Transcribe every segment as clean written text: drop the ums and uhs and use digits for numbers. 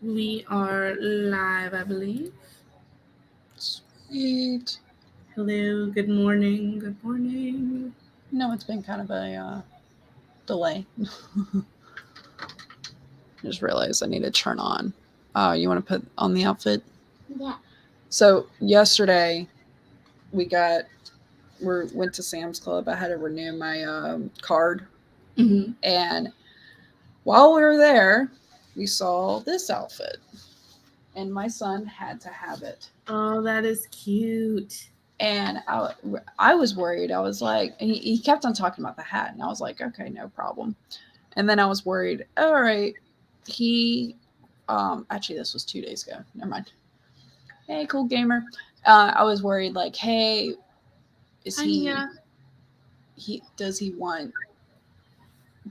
We are live, I believe. Sweet. Hello, good morning, good morning. No, it's been kind of a delay. Just realized I need to turn on. You want to put on the outfit? Yeah. So yesterday we went to Sam's Club. I had to renew my card, Mm-hmm. and while we were there, we saw this outfit, and my son had to have it. Oh, that is cute. And I was worried. I was like, he kept on talking about the hat, and I was like, okay, no problem. And then I was worried. All right, he, actually, this was 2 days ago. Never mind. Hey, cool gamer. I was worried, like, hey, is does he want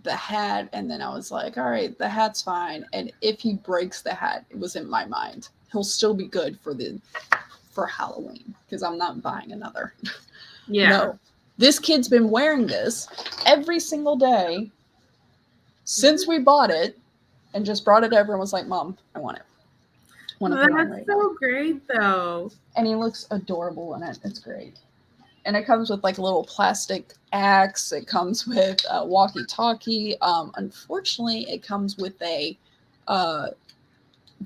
the hat? And then I was like, all right, the hat's fine. And if he breaks the hat, it was in my mind, he'll still be good for Halloween, because I'm not buying another. Yeah. No, this kid's been wearing this every single day since we bought it, and just brought it over and was like, Mom, I want it. That's so great, though. And he looks adorable in it. It's great. And it comes with like a little plastic axe. It comes with a walkie-talkie. Unfortunately, it comes with a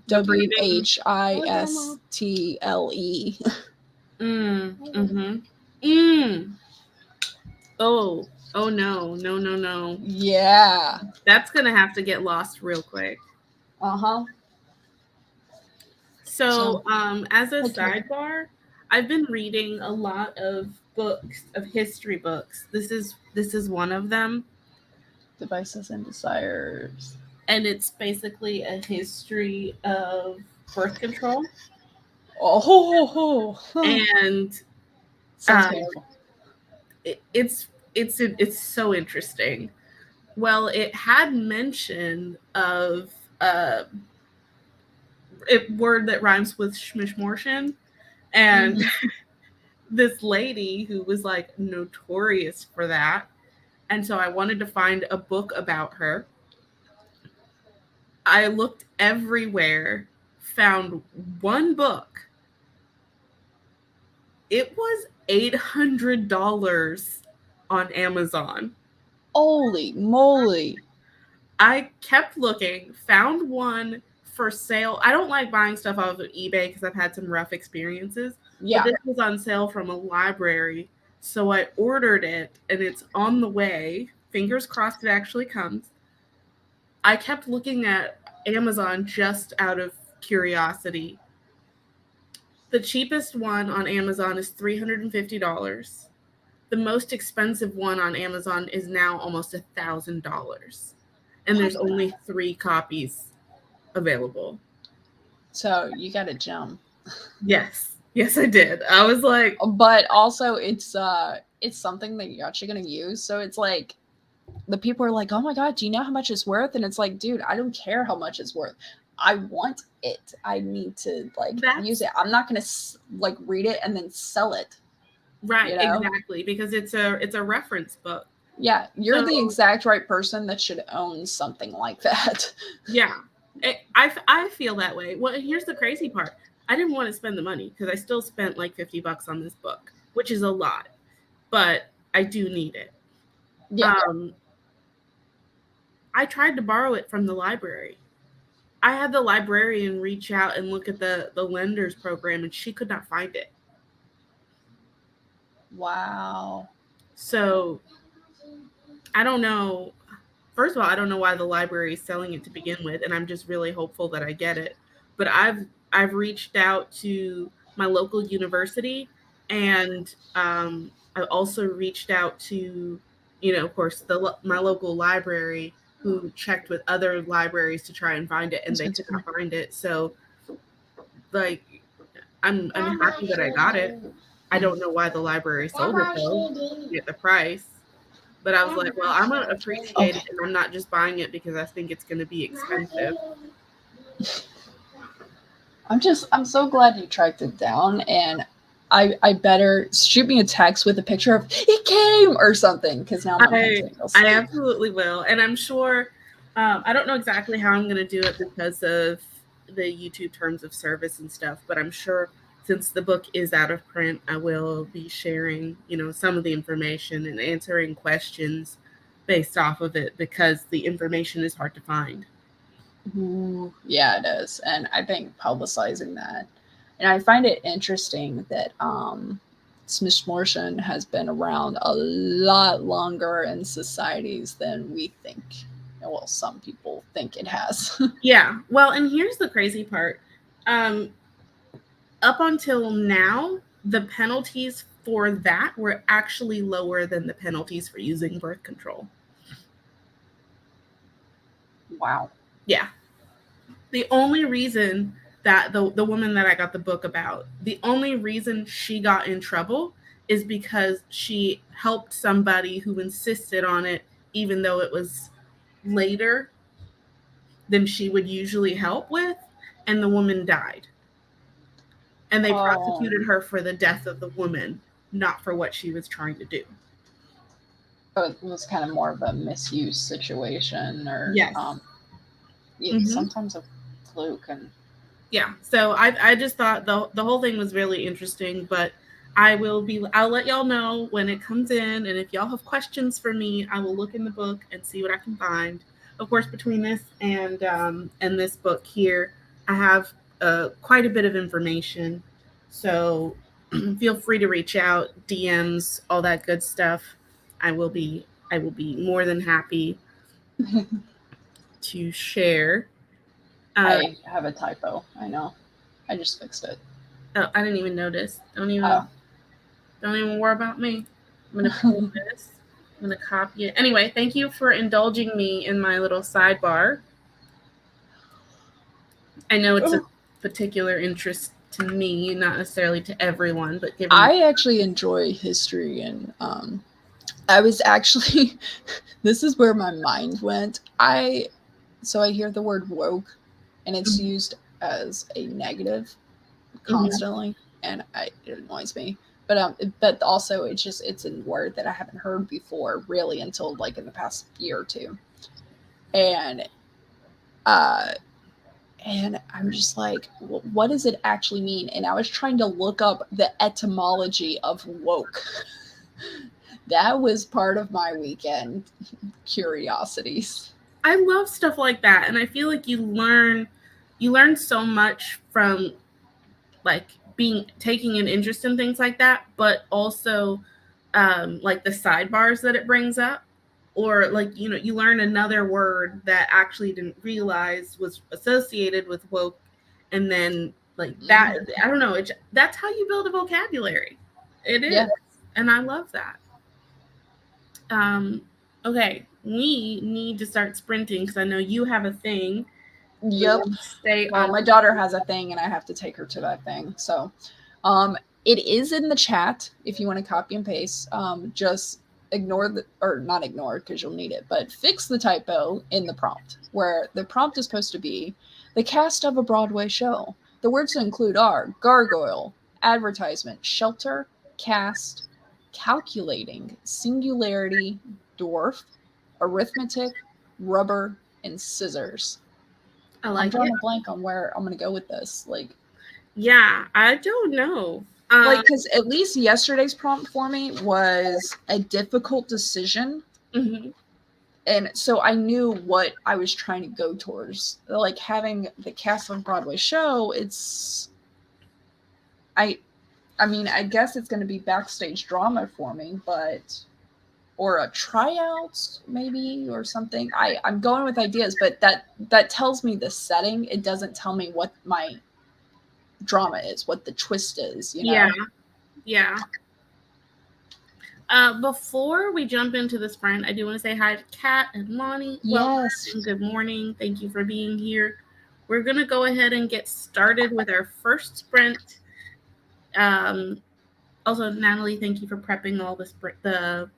WHISTLE. Oh no. Yeah. That's gonna have to get lost real quick. Uh-huh. So as a sidebar, I've been reading a lot of books, of history books. This is one of them. Devices and Desires. And it's basically a history of birth control. Oh. And it's so interesting. Well, it had mention of a word that rhymes with schmishmortion, and this lady who was like notorious for that. And so I wanted to find a book about her. I looked everywhere, found one book. It was $800 on Amazon. Holy moly. I kept looking, found one for sale. I don't like buying stuff off of eBay because I've had some rough experiences. Yeah. But this was on sale from a library. So I ordered it, and it's on the way. Fingers crossed it actually comes. I kept looking at Amazon just out of curiosity. The cheapest one on Amazon is $350. The most expensive one on Amazon is now almost $1,000. And there's only 3 copies available. So you got to jump. Yes, I did. I was like, but also it's something that you're actually going to use. So it's like, the people are like, oh my God, do you know how much it's worth? And it's like, dude, I don't care how much it's worth. I want it. I need to use it. I'm not going to read it and then sell it. Right, exactly, because it's a reference book. Yeah, you're the exact right person that should own something like that. Yeah, I feel that way. Well, here's the crazy part. I didn't want to spend the money because I still spent like $50 on this book, which is a lot, but I do need it. Yeah. I tried to borrow it from the library. I had the librarian reach out and look at the lenders program, and she could not find it. Wow. So I don't know. First of all, I don't know why the library is selling it to begin with, and I'm just really hopeful that I get it. But I've reached out to my local university, and I've also reached out to, of course, my local library, who checked with other libraries to try and find it, and they could not find it. So, I'm happy that I got it. I don't know why the library sold it though, at the price. But I was like, well, I'm going to appreciate it, and I'm not just buying it because I think it's going to be expensive. I'm so glad you tracked it down, and I better shoot me a text with a picture of it came or something, because now I absolutely will. And I'm sure, I don't know exactly how I'm going to do it because of the YouTube terms of service and stuff, but I'm sure since the book is out of print, I will be sharing, some of the information and answering questions based off of it because the information is hard to find. Ooh, yeah, it is. And I think publicizing that. And I find it interesting that Smishmortion has been around a lot longer in societies than we think. Well, some people think it has. Yeah. Well, and here's the crazy part. Up until now, the penalties for that were actually lower than the penalties for using birth control. Wow. Yeah. The only reason that the woman that I got the book about, the only reason she got in trouble is because she helped somebody who insisted on it, even though it was later than she would usually help with, and the woman died. And they prosecuted her for the death of the woman, not for what she was trying to do. It was kind of more of a misuse situation, or yes. Sometimes a fluke. And yeah, so I just thought the whole thing was really interesting, but I'll let y'all know when it comes in, and if y'all have questions for me, I will look in the book and see what I can find. Of course, between this and this book here, I have quite a bit of information, so feel free to reach out, DMs, all that good stuff. I will be more than happy to share. I have a typo. I know. I just fixed it. Oh, I didn't even notice. Don't even worry about me. I'm gonna pull this. I'm gonna copy it. Anyway, thank you for indulging me in my little sidebar. I know it's a particular interest to me, not necessarily to everyone, but I actually enjoy history, and I was actually this is where my mind went. So I hear the word woke, and it's used as a negative constantly, and it annoys me. But also it's a word that I haven't heard before really until like in the past year or two, and I'm just like, what does it actually mean? And I was trying to look up the etymology of woke. That was part of my weekend curiosities. I love stuff like that, and I feel like you learn so much from like taking an interest in things like that, but also like the sidebars that it brings up, or like you learn another word that actually didn't realize was associated with woke, and then like that, I don't know, that's how you build a vocabulary. It is, and I love that. Okay, we need to start sprinting because I know you have a thing. Yep. My daughter has a thing, and I have to take her to that thing. So, it is in the chat if you want to copy and paste. Just not ignore because you'll need it, but fix the typo in the prompt, where the prompt is supposed to be the cast of a Broadway show. The words to include are gargoyle, advertisement, shelter, cast, calculating, singularity, dwarf, arithmetic, rubber, and scissors. I'm drawing a blank on where I'm going to go with this. Like, yeah, I don't know. Because at least yesterday's prompt for me was a difficult decision. Mm-hmm. And so I knew what I was trying to go towards. Like having the cast of a Broadway show, I mean, I guess it's going to be backstage drama for me, or a tryout maybe, or something. I'm going with ideas, but that tells me the setting. It doesn't tell me what my drama is, what the twist is, Yeah. Before we jump into the sprint, I do want to say hi to Kat and Lonnie. Yes. And good morning. Thank you for being here. We're going to go ahead and get started with our first sprint. Also, Natalie, thank you for prepping all the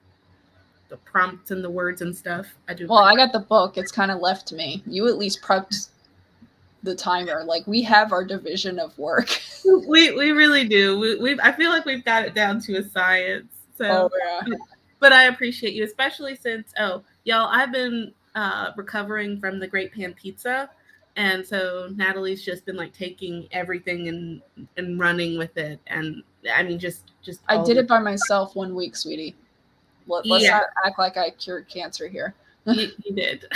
prompts and the words and stuff. I got the book. It's kind of left to me. You at least prepped the timer. Like, we have our division of work. We really do. I feel like we've got it down to a science. So, but I appreciate you, especially since y'all, I've been recovering from the Great Pan Pizza, And so Natalie's just been like taking everything and running with it. And I mean, just I all did the it by myself 1 week, sweetie. Let's yeah, not act like I cured cancer here. you did.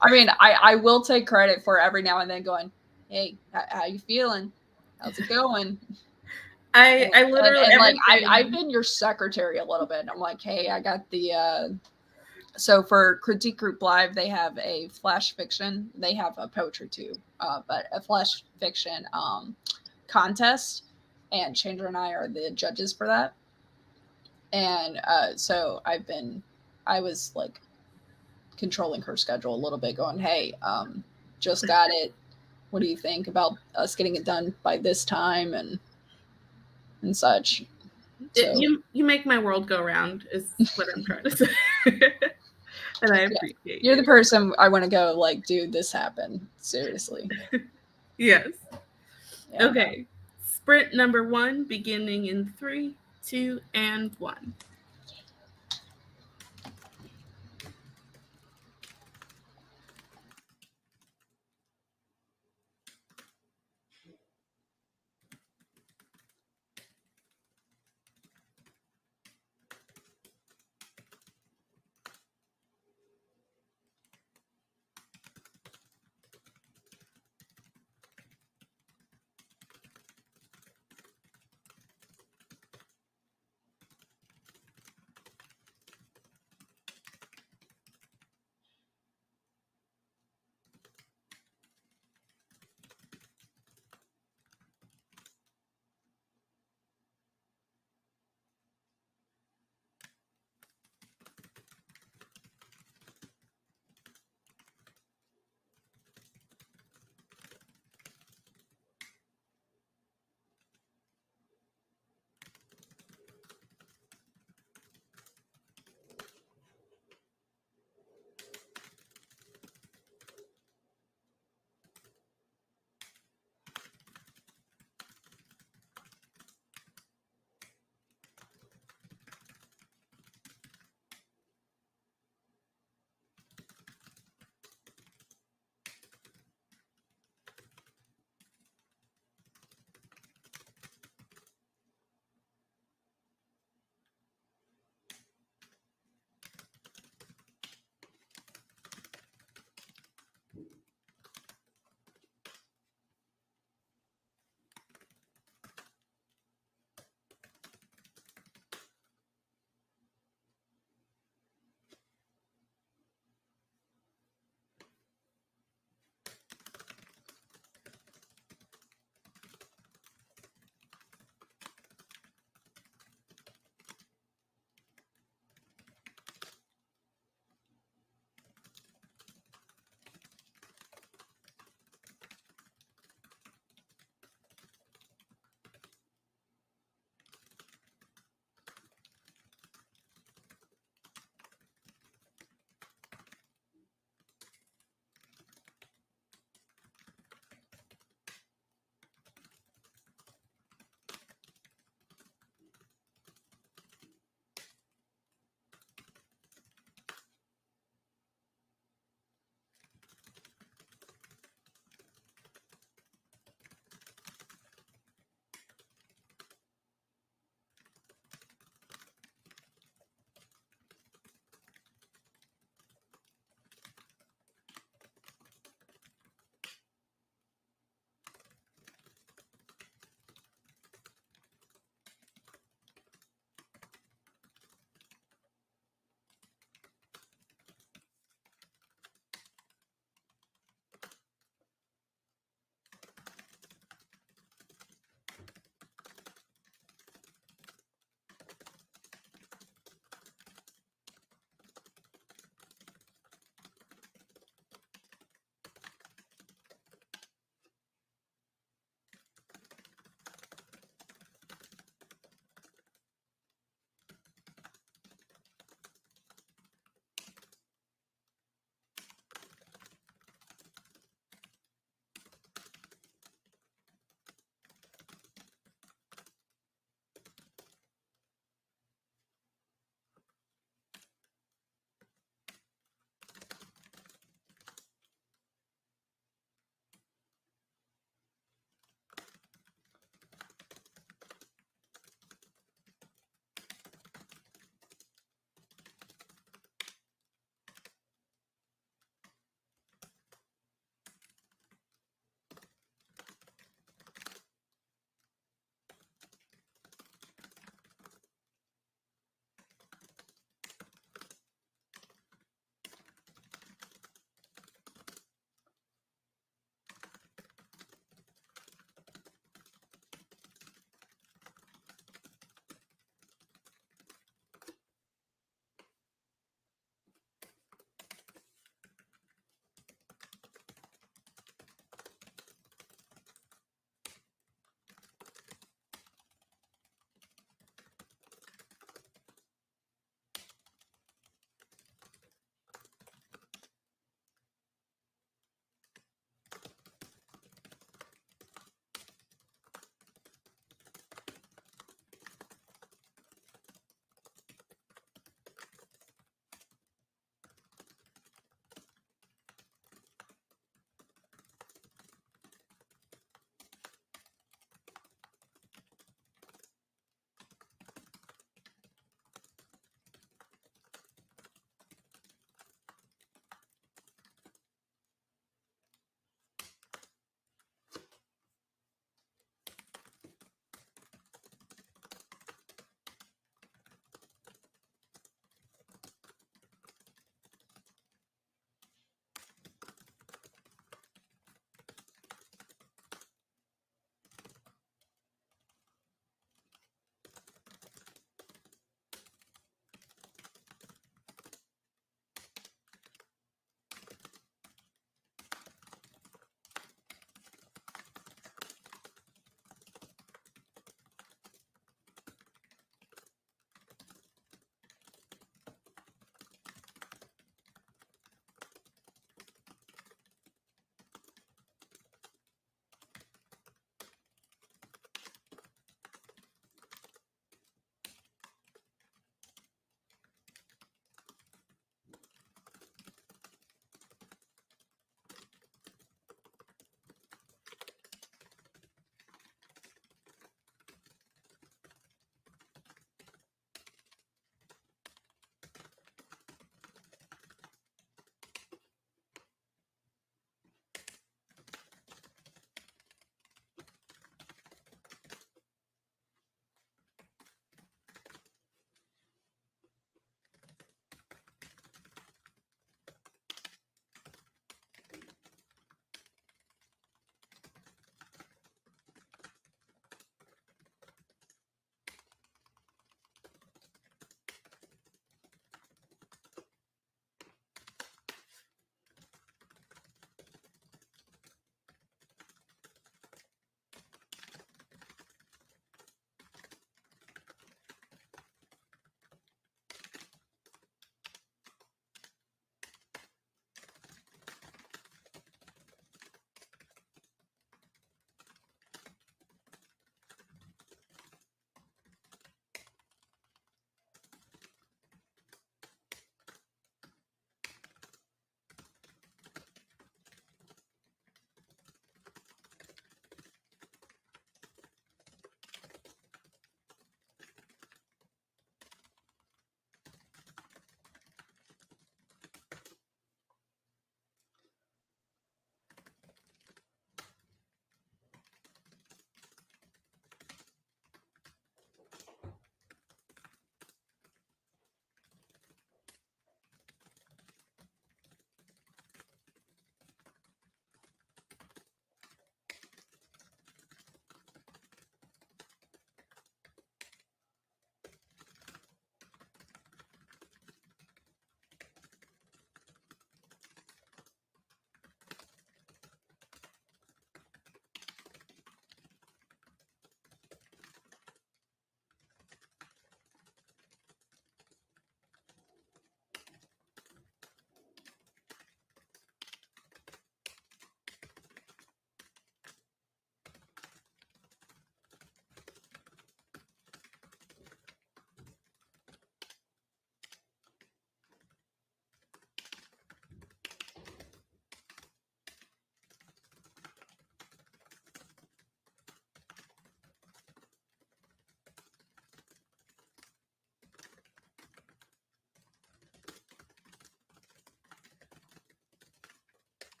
I mean, I will take credit for every now and then going, hey, how you feeling? How's it going? I literally And like everything. I've been your secretary a little bit. I'm like, hey, I got the so for Critique Group Live, they have a flash fiction. They have a poetry too, but a flash fiction contest, and Chandra and I are the judges for that. And so I was like controlling her schedule a little bit, going, hey, just got it. What do you think about us getting it done by this time and such? So You make my world go round is what I'm trying to say. And I appreciate you're you. the person I want to go like, dude, this happened. Seriously. Yes. Yeah. Okay. Sprint number 1 beginning in 3, 2, and 1.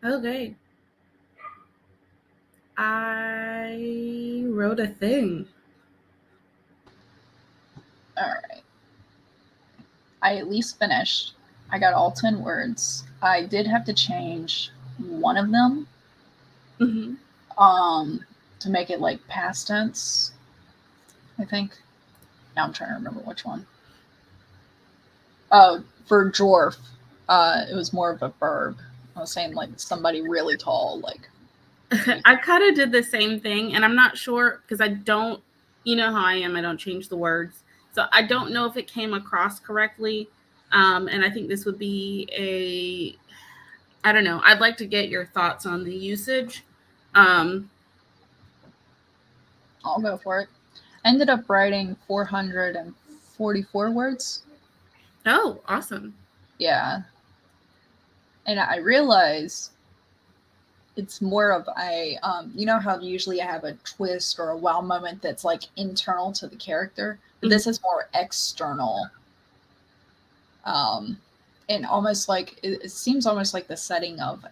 Okay. I wrote a thing. All right. I at least finished. I got all 10 words. I did have to change one of them Mm-hmm. to make it like past tense, I think. Now I'm trying to remember which one. Oh, for dwarf, it was more of a verb. I was saying like somebody really tall, like. I kind of did the same thing, and I'm not sure because I don't, you know how I am, I don't change the words. So I don't know if it came across correctly. And I think this would be I don't know. I'd like to get your thoughts on the usage. Um, I'll go for it. I ended up writing 444 words. oh, awesome. Yeah. And I realized it's more of a, you know how usually I have a twist or a wow moment that's like internal to the character? But this is more external. And almost like, it seems almost like the setting of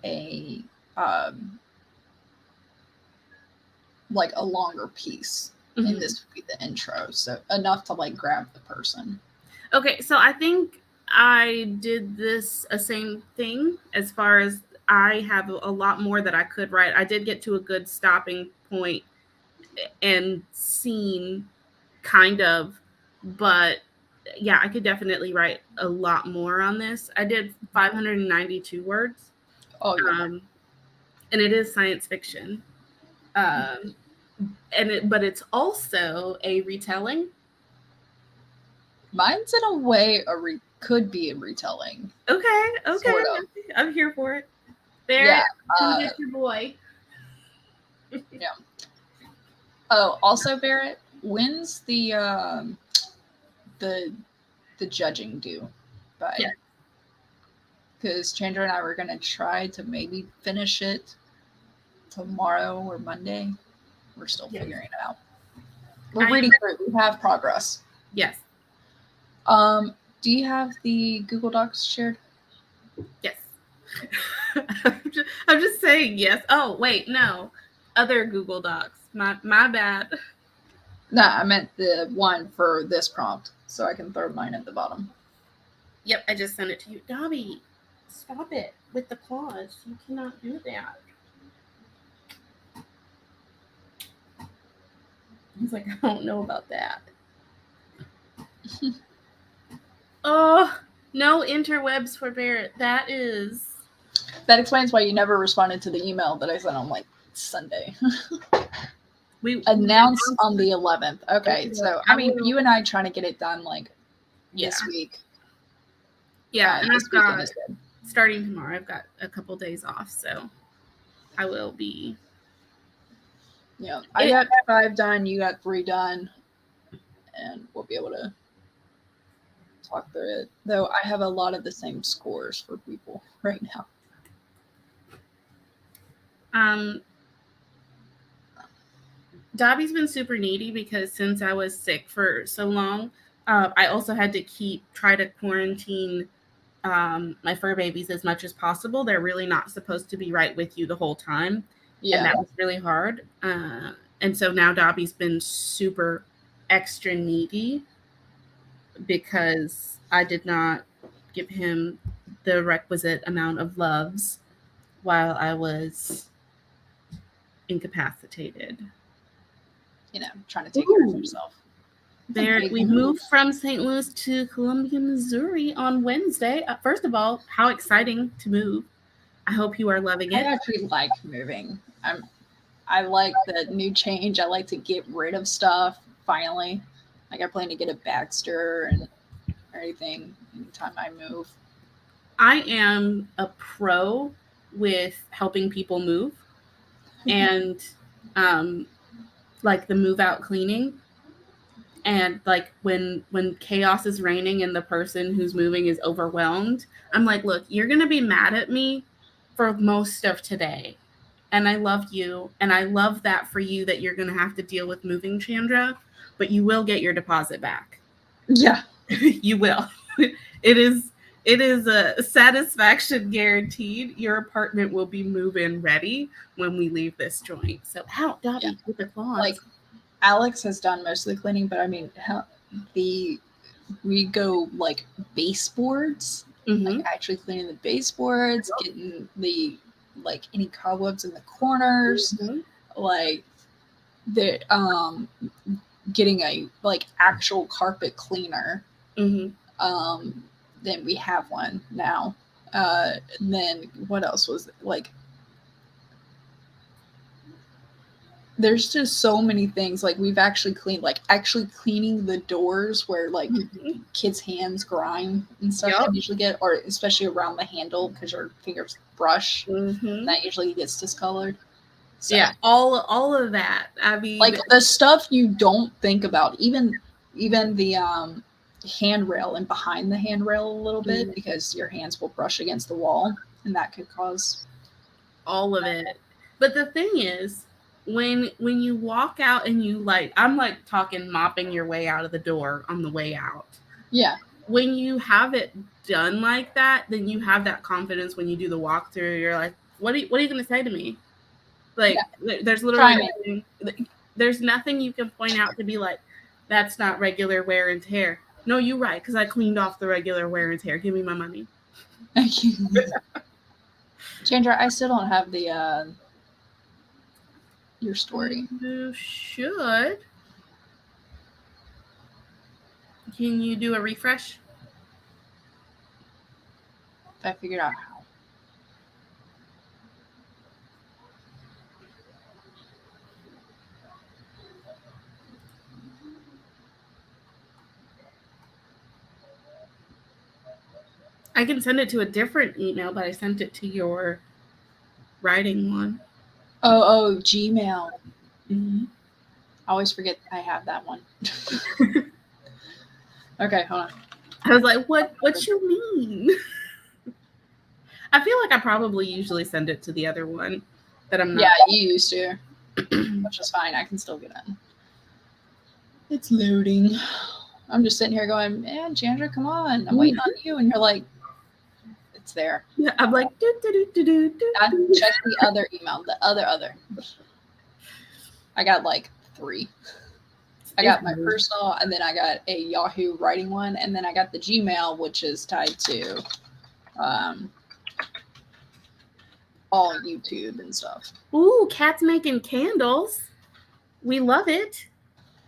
like a longer piece. Mm-hmm. And this would be the intro. So enough to like grab the person. Okay, so I think I did this a same thing as far as I have a lot more that I could write. I did get to a good stopping point and scene, kind of, but yeah, I could definitely write a lot more on this. I did 592 words. Oh, yeah. And it is science fiction. Um, but it's also a retelling. Mine's in a way could be a retelling. Okay, Sort of. I'm here for it. There, come get your boy. Yeah. Oh, also Barrett, when's the judging due by? Yeah. Because Chandra and I were gonna try to maybe finish it tomorrow or Monday. We're still figuring it out. We're reading through. We have progress. Yes. Do you have the Google Docs shared? Yes. I'm just saying yes. Oh, wait, no. Other Google Docs. My bad. No, I meant the one for this prompt, so I can throw mine at the bottom. Yep, I just sent it to you. Dobby, stop it with the claws. You cannot do that. He's like, I don't know about that. Oh, no interwebs for Barrett. That explains why you never responded to the email that I sent on like Sunday. We announced on the 11th. Okay, so I mean, you and I trying to get it done like this week. Yeah, and I've got starting tomorrow. I've got a couple days off, so I will be. Yeah, I got 5 done. You got 3 done, and we'll be able to talk through it. Though I have a lot of the same scores for people right now. Dobby's been super needy because since I was sick for so long, I also had to try to quarantine my fur babies as much as possible. They're really not supposed to be right with you the whole time. Yeah. And that was really hard. And so now Dobby's been super extra needy because I did not give him the requisite amount of loves while I was incapacitated. You know, trying to take care of yourself. We moved from St. Louis to Columbia, Missouri on Wednesday. First of all, how exciting to move. I hope you are loving it. I actually like moving. I like the new change. I like to get rid of stuff, finally. Like I plan to get a Baxter and everything anytime I move. I am a pro with helping people move and like the move out cleaning. And like when chaos is reigning and the person who's moving is overwhelmed, I'm like, look, you're going to be mad at me for most of today. And I love you. And I love that for you that you're going to have to deal with moving, Chandra, but you will get your deposit back. Yeah. You will. It is It is a satisfaction guaranteed. Your apartment will be move-in ready when we leave this joint. So, ow, Dobby, Yeah. with the claws. Like, Alex has done most of the cleaning, but I mean, we go like baseboards, like actually cleaning the baseboards, getting the like any cobwebs in the corners, like the getting a like actual carpet cleaner. Then we have one now. Then what else was like? There's just so many things. Like we've actually cleaned, like actually cleaning the doors where like kids' hands grime and stuff can usually get, or especially around the handle because your fingers brush. That usually gets discolored. So, yeah, all of that. I mean, like the stuff you don't think about, even the handrail and behind the handrail a little bit because your hands will brush against the wall and that could cause all of it. But the thing is, when you walk out and you like, I'm like talking mopping your way out of the door on the way out. Yeah. When you have it done like that, then you have that confidence when you do the walkthrough. You're like, what are you going to say to me? Like, there's literally there's nothing you can point out to be like, that's not regular wear and tear. No, you're right, because I cleaned off the regular wear and tear. Give me my money. Thank you. Chandra, I still don't have the your story. You should. Can you do a refresh? I figured out how. I can send it to a different email, but I sent it to your writing one. Oh, Gmail. I always forget I have that one. Okay, hold on. I was like, what you mean? I feel like I probably usually send it to the other one that I'm not. Yeah, you used to. Which is fine. I can still get in. It's loading. I'm just sitting here going, man, Chandra, come on. I'm waiting on you. And you're like, it's there. Yeah, I'm like, check the other email. The other. I got like 3. I got my personal, and then I got a Yahoo writing one, and then I got the Gmail, which is tied to all YouTube and stuff. Ooh, Kat's making candles. We love it.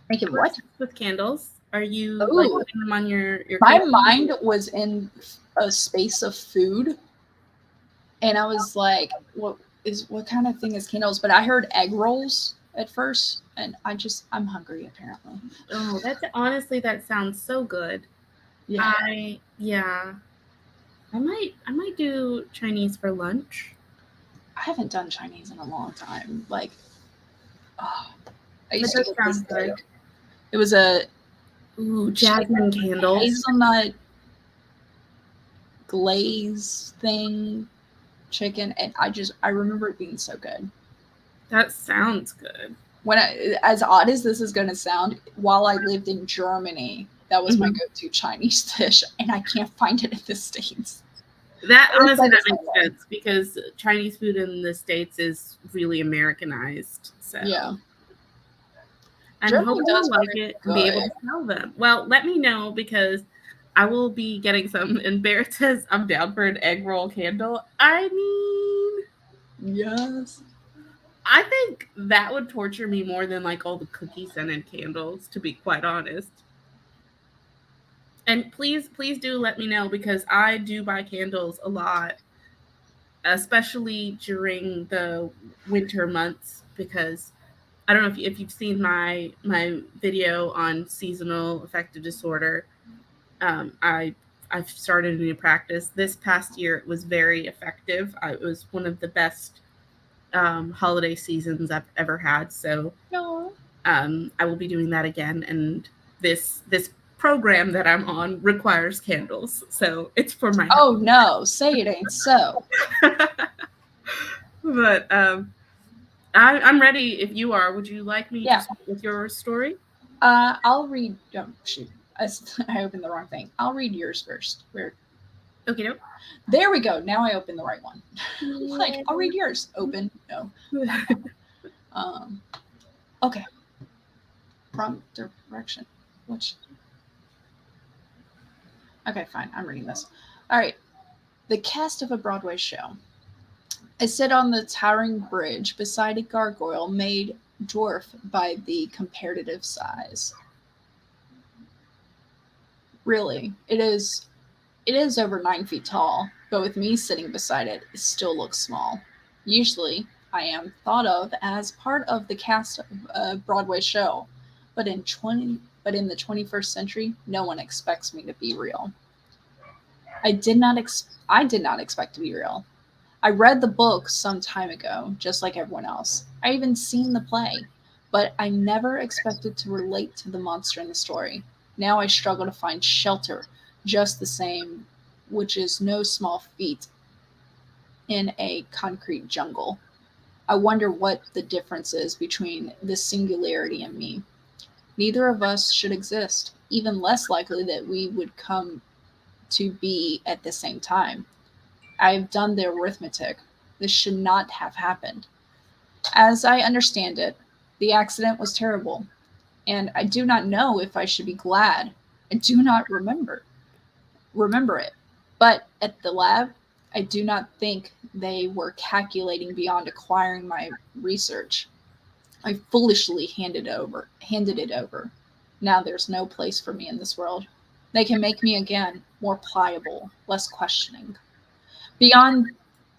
Making what? With candles. Are you like putting them on your My mind was in a space of food, and I was like, what kind of thing is candles? But I heard egg rolls at first, and I'm hungry apparently. Oh, that sounds so good. Yeah. I might do Chinese for lunch. I haven't done Chinese in a long time. Like, I used to get this good. It was a jasmine candles, hazelnut glaze thing, chicken, and I remember it being so good. That sounds good. As odd as this is going to sound, while I lived in Germany, that was my go-to Chinese dish, and I can't find it in the States. That honestly, that makes sense because Chinese food in the States is really Americanized. So yeah, and hope you'll like it and be able to tell them. Well, let me know because I will be getting some. And Barrett says I'm down for an egg roll candle. I mean, yes. I think that would torture me more than like all the cookie scented candles, to be quite honest. And please do let me know because I do buy candles a lot, especially during the winter months. Because I don't know if you've seen my video on seasonal affective disorder. I've started a new practice. This past year, it was very effective. It was one of the best holiday seasons I've ever had. So I will be doing that again. And this program that I'm on requires candles. So it's for my Oh no, say it ain't so. But I'm ready if you are. Would you like me to start with your story? I'll read. Oh, shoot. I opened the wrong thing. I'll read yours first. Okay, no. There we go. Now I opened the right one. Like, I'll read yours. Open. No. Okay. Prompt direction. Which? Okay, fine. I'm reading this. All right. The cast of a Broadway show. I sit on the towering bridge beside a gargoyle made dwarf by the comparative size. Really, it is over 9 feet tall, but with me sitting beside it, it still looks small. Usually, I am thought of as part of the cast of a Broadway show, but in the 21st century, no one expects me to be real. I did not expect to be real. I read the book some time ago, just like everyone else. I even seen the play, but I never expected to relate to the monster in the story. Now I struggle to find shelter just the same, which is no small feat in a concrete jungle. I wonder what the difference is between the singularity and me. Neither of us should exist, even less likely that we would come to be at the same time. I've done the arithmetic. This should not have happened. As I understand it, the accident was terrible, and I do not know if I should be glad. I do not remember it. But at the lab, I do not think they were calculating beyond acquiring my research. I foolishly handed it over. Now there's no place for me in this world. They can make me again more pliable, less questioning. Beyond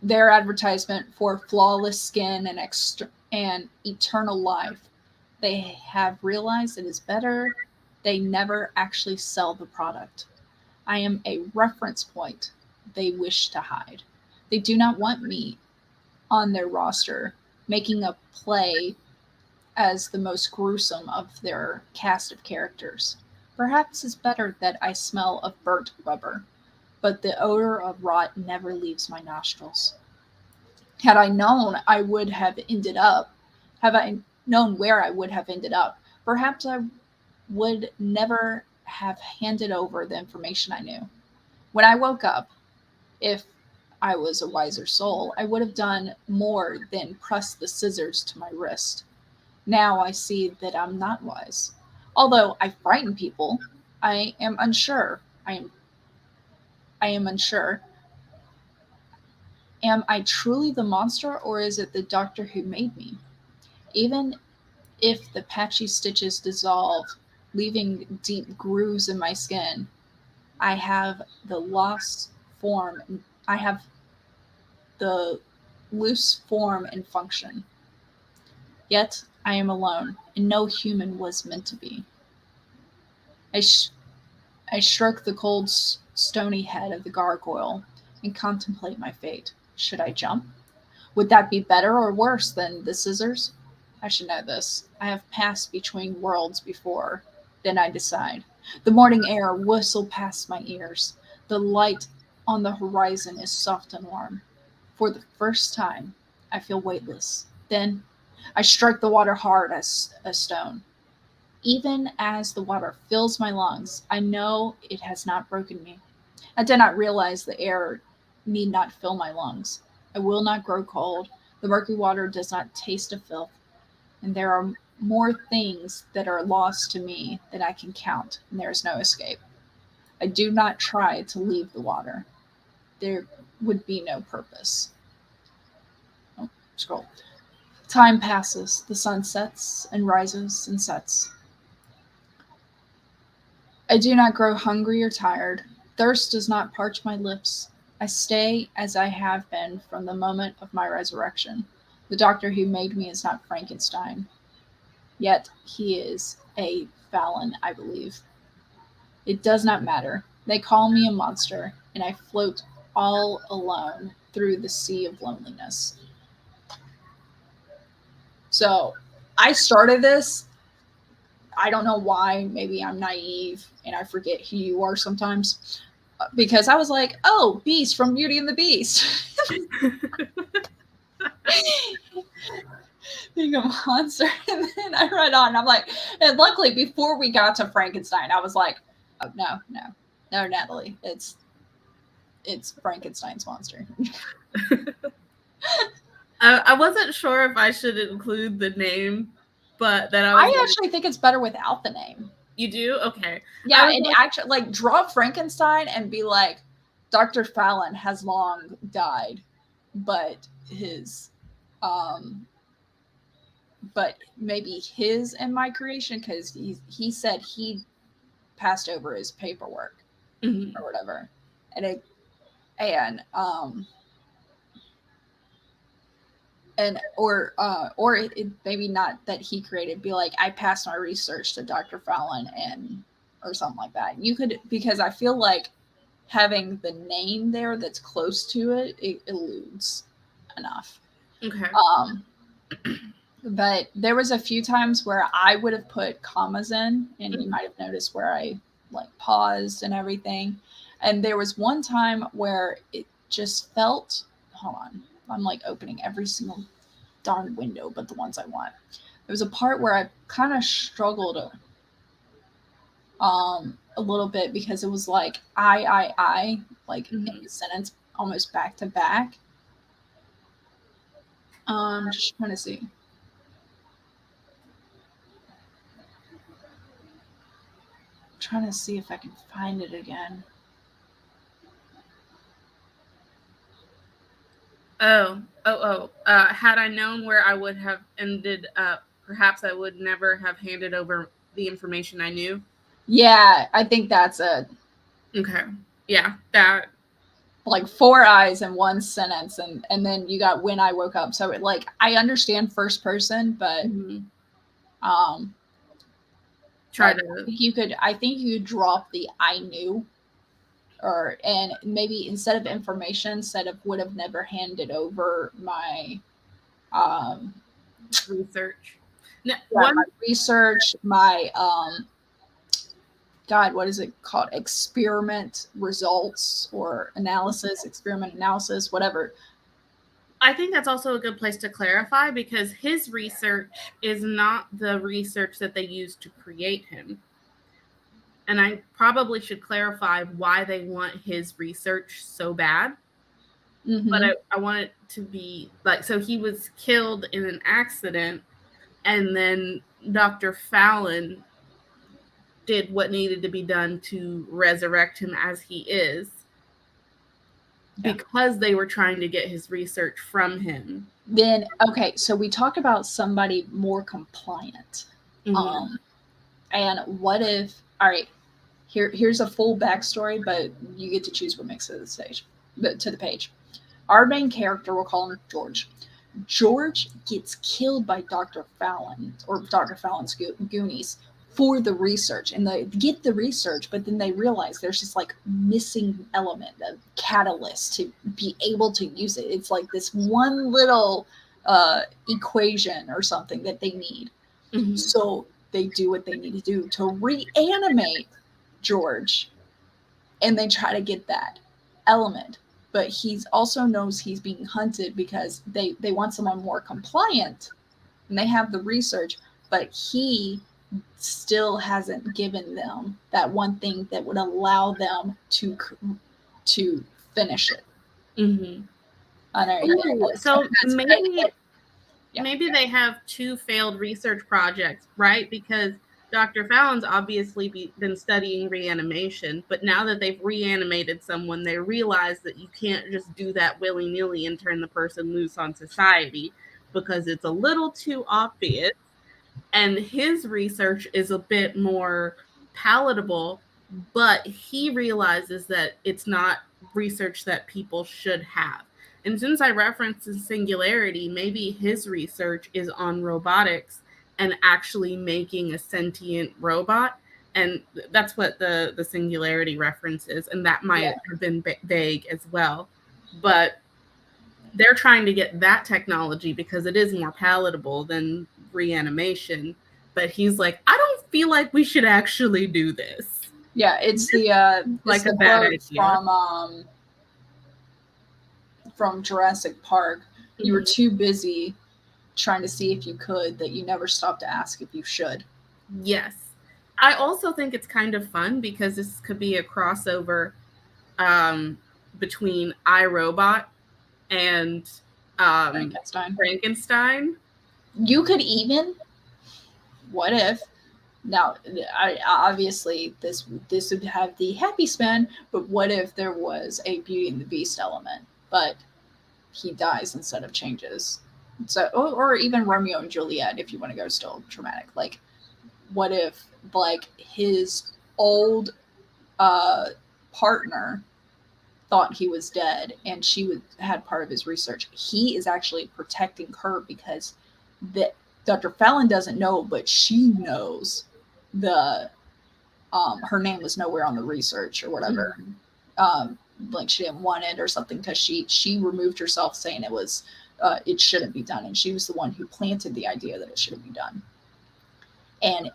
their advertisement for flawless skin and eternal life, they have realized it is better. They never actually sell the product. I am a reference point they wish to hide. They do not want me on their roster, making a play as the most gruesome of their cast of characters. Perhaps it's better that I smell of burnt rubber, but the odor of rot never leaves my nostrils. Had I known I would have ended up, have I known where I would have ended up, perhaps I would never have handed over the information I knew. When I woke up, if I was a wiser soul, I would have done more than press the scissors to my wrist. Now I see that I'm not wise. Although I frighten people, I am unsure. I am unsure. Am I truly the monster, or is it the doctor who made me? Even if the patchy stitches dissolve, leaving deep grooves in my skin, I have the lost form. I have the loose form and function. Yet I am alone, and no human was meant to be. I, sh- I stroke the cold, stony head of the gargoyle and contemplate my fate. Should I jump? Would that be better or worse than the scissors? I should know this. I have passed between worlds before. Then I decide. The morning air whistled past my ears. The light on the horizon is soft and warm. For the first time, I feel weightless. Then I strike the water hard as a stone. Even as the water fills my lungs, I know it has not broken me. I did not realize the air need not fill my lungs. I will not grow cold. The murky water does not taste of filth, and there are more things that are lost to me than I can count, and there is no escape. I do not try to leave the water. There would be no purpose. Oh, scroll. Time passes. The sun sets and rises and sets. I do not grow hungry or tired. Thirst does not parch my lips. I stay as I have been from the moment of my resurrection. The doctor who made me is not Frankenstein. Yet he is a Fallon, I believe. It does not matter. They call me a monster, and I float all alone through the sea of loneliness. So I started this. I don't know why. Maybe I'm naive and I forget who you are sometimes. Because I was like, oh, Beast from Beauty and the Beast. Being a monster. And then I read on. I'm like, and luckily before we got to Frankenstein, I was like, oh, no, Natalie. It's it's Frankenstein's monster. I wasn't sure if I should include the name, but then I actually think it's better without the name. You do? Okay. Yeah, and actually, like, draw Frankenstein and be like, Dr. Fallon has long died, but maybe his and my creation, because he said he passed over his paperwork or whatever, or maybe not that he created, be like, I passed my research to Dr. Fallon or something like that. You could, because I feel like having the name there that's close to it eludes enough. Okay. But there was a few times where I would have put commas in, and you might have noticed where I like paused and everything. And there was one time where it just felt, hold on, I'm like opening every single darn window but the ones I want. There was a part where I kind of struggled a little bit, because it was like I like in the sentence almost back to back. Just trying to see. Trying to see if I can find it again. Had I known where I would have ended up, perhaps I would never have handed over the information I knew. Yeah, I think that's it. Okay. Yeah, that. Like 4 eyes in one sentence, and then you got when I woke up. So like, I understand first person, but I think you could drop the I knew, and maybe instead of information, instead of would have never handed over my research. My research, my God, what is it called? Experiment results or analysis, experiment analysis, whatever. I think that's also a good place to clarify, because his research is not the research that they used to create him. And I probably should clarify why they want his research so bad. Mm-hmm. But I want it to be like, so he was killed in an accident, and then Dr. Fallon did what needed to be done to resurrect him as he is, because they were trying to get his research from him. Then, okay, so we talk about somebody more compliant. Mm-hmm. And what if, all right, here's a full backstory, but you get to choose what makes it to the page. Our main character, we'll call him George. George gets killed by Dr. Fallon, or Dr. Fallon's Goonies, for the research, and they get the research, but then they realize there's this like missing element, a catalyst to be able to use it. It's like this one little equation or something that they need. Mm-hmm. So they do what they need to do to reanimate George, and they try to get that element. But he also knows he's being hunted, because they want someone more compliant, and they have the research, but he still hasn't given them that one thing that would allow them to finish it. Mm-hmm. So maybe they have 2 failed research projects, right? Because Dr. Fallon's obviously been studying reanimation, but now that they've reanimated someone, they realize that you can't just do that willy-nilly and turn the person loose on society, because it's a little too obvious. And his research is a bit more palatable, but he realizes that it's not research that people should have. And since I referenced the singularity, maybe his research is on robotics and actually making a sentient robot. And that's what the singularity reference is. And that might have been vague as well. But they're trying to get that technology because it is more palatable than reanimation. But he's like, I don't feel like we should actually do this. Yeah, it's like a bad idea. From Jurassic Park. Mm-hmm. You were too busy trying to see if you could that you never stopped to ask if you should. Yes. I also think it's kind of fun because this could be a crossover between iRobot and Frankenstein. You could even, what if, now obviously this would have the happy spin, but what if there was a Beauty and the Beast element, but he dies instead of changes? So, or even Romeo and Juliet, if you want to go still dramatic. Like, what if, like, his old partner thought he was dead and she had part of his research. He is actually protecting her because Dr. Fallon doesn't know, but she knows her name was nowhere on the research or whatever. Like she didn't want it or something because she removed herself saying it shouldn't be done. And she was the one who planted the idea that it shouldn't be done. And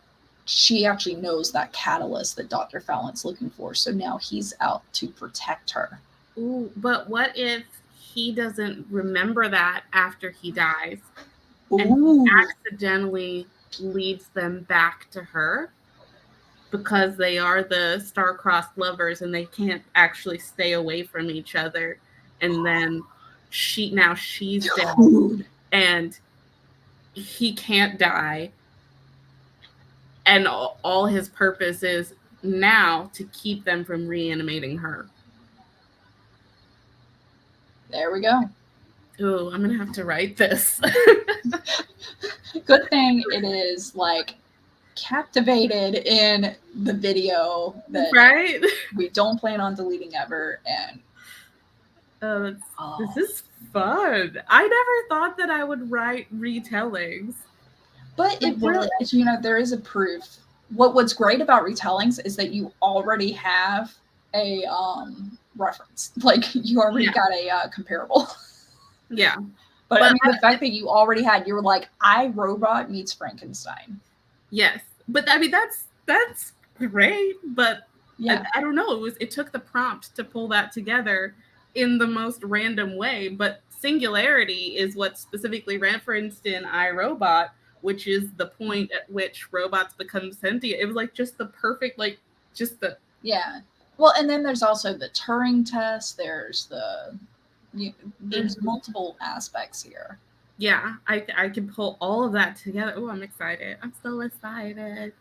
she actually knows that catalyst that Dr. Fallon's looking for. So now he's out to protect her. Ooh, but what if he doesn't remember that after he dies? And he accidentally leads them back to her because they are the star-crossed lovers and they can't actually stay away from each other. And then she's dead and he can't die. And all his purpose is now to keep them from reanimating her. There we go. Ooh, I'm going to have to write this. Good thing it is, like, captivated in the video that right? We don't plan on deleting ever. And this is fun. I never thought that I would write retellings. But it really, there is a proof. What's great about retellings is that you already have a reference. Like, you already got a comparable. Yeah. But I mean, the fact that you already you were like, iRobot meets Frankenstein. Yes. But I mean, that's great. But yeah, I don't know. It took the prompt to pull that together in the most random way. But singularity is what's specifically referenced in iRobot, which is the point at which robots become sentient. It was like just the perfect, Yeah. Well, and then there's also the Turing test. There's there's multiple aspects here. Yeah, I can pull all of that together. Oh, I'm excited. I'm so excited.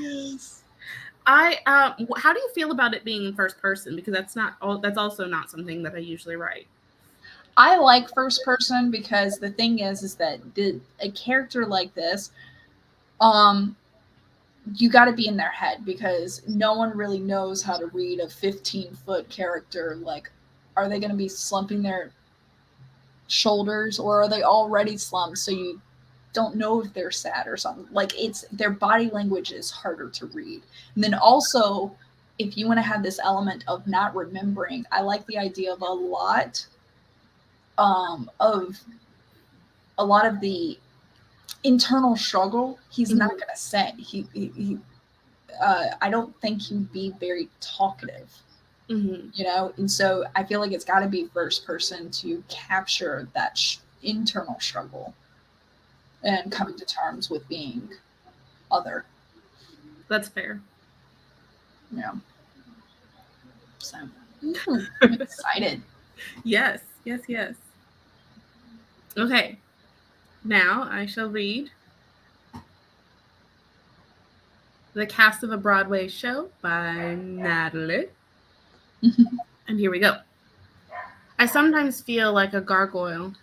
Yes. How do you feel about it being first person? Because that's also not something that I usually write. I like first person because the thing is that a character like this, you got to be in their head because no one really knows how to read a 15-foot character. Like, are they going to be slumping their shoulders or are they already slumped? So you don't know if they're sad or something. Like, their body language is harder to read. And then also, if you want to have this element of not remembering, I like the idea of a lot of the internal struggle. He's not going to say. I don't think he'd be very talkative. And so I feel like it's got to be first person to capture that internal struggle and coming to terms with being other. That's fair. Yeah. So I'm excited. Yes. Okay. Now I shall read The Cast of a Broadway Show by Natalie. And here we go. I sometimes feel like a gargoyle,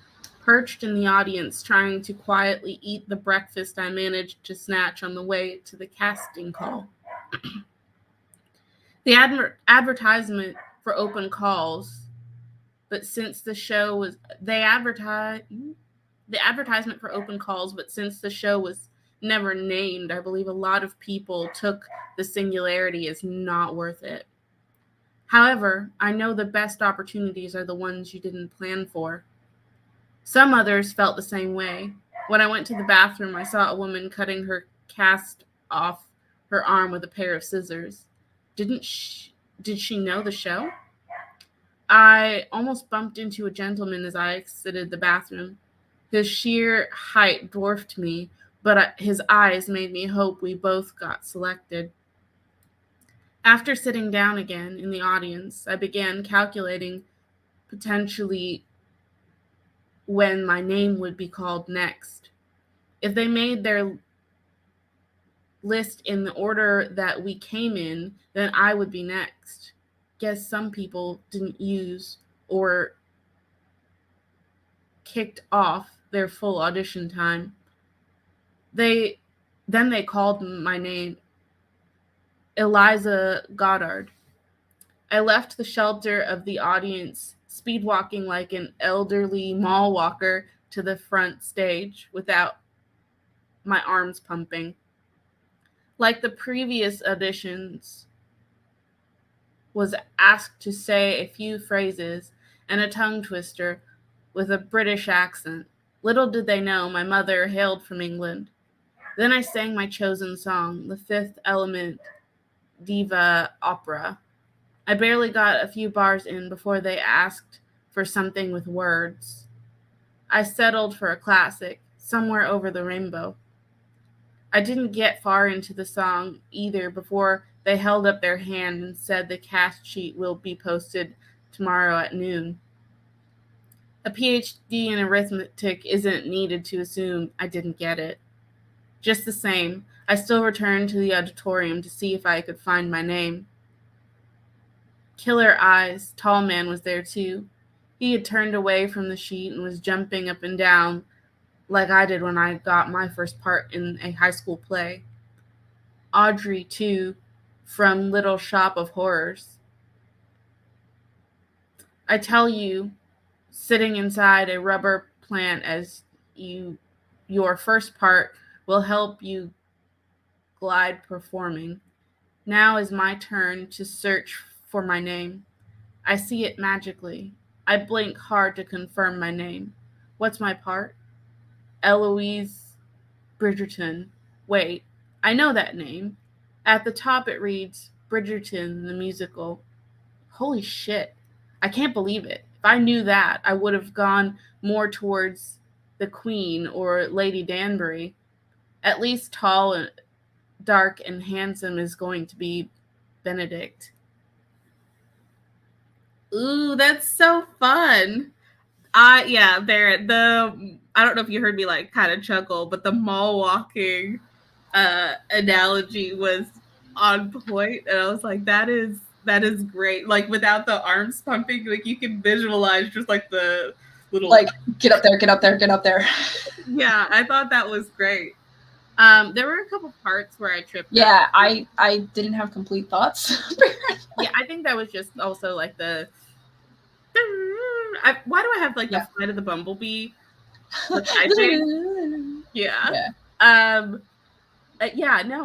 perched in the audience trying to quietly eat the breakfast I managed to snatch on the way to the casting call. The advertisement for open calls, but since the show was... The advertisement for open calls, but since the show was never named, I believe a lot of people took the singularity as not worth it. However, I know the best opportunities are the ones you didn't plan for. Some others felt the same way. When I went to the bathroom, I saw a woman cutting her cast off her arm with a pair of scissors. Did she know the show? I almost bumped into a gentleman as I exited the bathroom. His sheer height dwarfed me, but his eyes made me hope we both got selected. After sitting down again in the audience, I began calculating potentially when my name would be called next. If they made their list in the order that we came in, then I would be next. Guess some people didn't use or kicked off their full audition time. They then called my name, Eliza Goddard. I left the shelter of the audience, speed walking like an elderly mall walker to the front stage without my arms pumping. Like the previous auditions, was asked to say a few phrases and a tongue twister with a British accent. Little did they know my mother hailed from England. Then I sang my chosen song, The Fifth Element Diva Opera. I barely got a few bars in before they asked for something with words. I settled for a classic, Somewhere Over the Rainbow. I didn't get far into the song either before they held up their hand and said the cast sheet will be posted tomorrow at noon. A PhD in arithmetic isn't needed to assume I didn't get it. Just the same, I still returned to the auditorium to see if I could find my name. Killer Eyes, tall man, was there too. He had turned away from the sheet and was jumping up and down like I did when I got my first part in a high school play. Audrey, too, from Little Shop of Horrors. I tell you, sitting inside a rubber plant as your first part will help you glide performing. Now is my turn to search for my name. I see it magically. I blink hard to confirm my name. What's my part? Eloise Bridgerton. Wait, I know that name. At the top it reads Bridgerton the musical. Holy shit. I can't believe it. If I knew that, I would have gone more towards the Queen or Lady Danbury. At least tall and dark and handsome is going to be Benedict. Ooh, that's so fun. I don't know if you heard me like kind of chuckle, but the mall walking analogy was on point, and I was like, that is great. Like without the arms pumping, like you can visualize just like the little like get up there, get up there, get up there. Yeah, I thought that was great. There were a couple parts where I tripped. Yeah, I didn't have complete thoughts. Yeah, I think that was just also like the. Why do I have like the flight of the bumblebee? Yeah. No,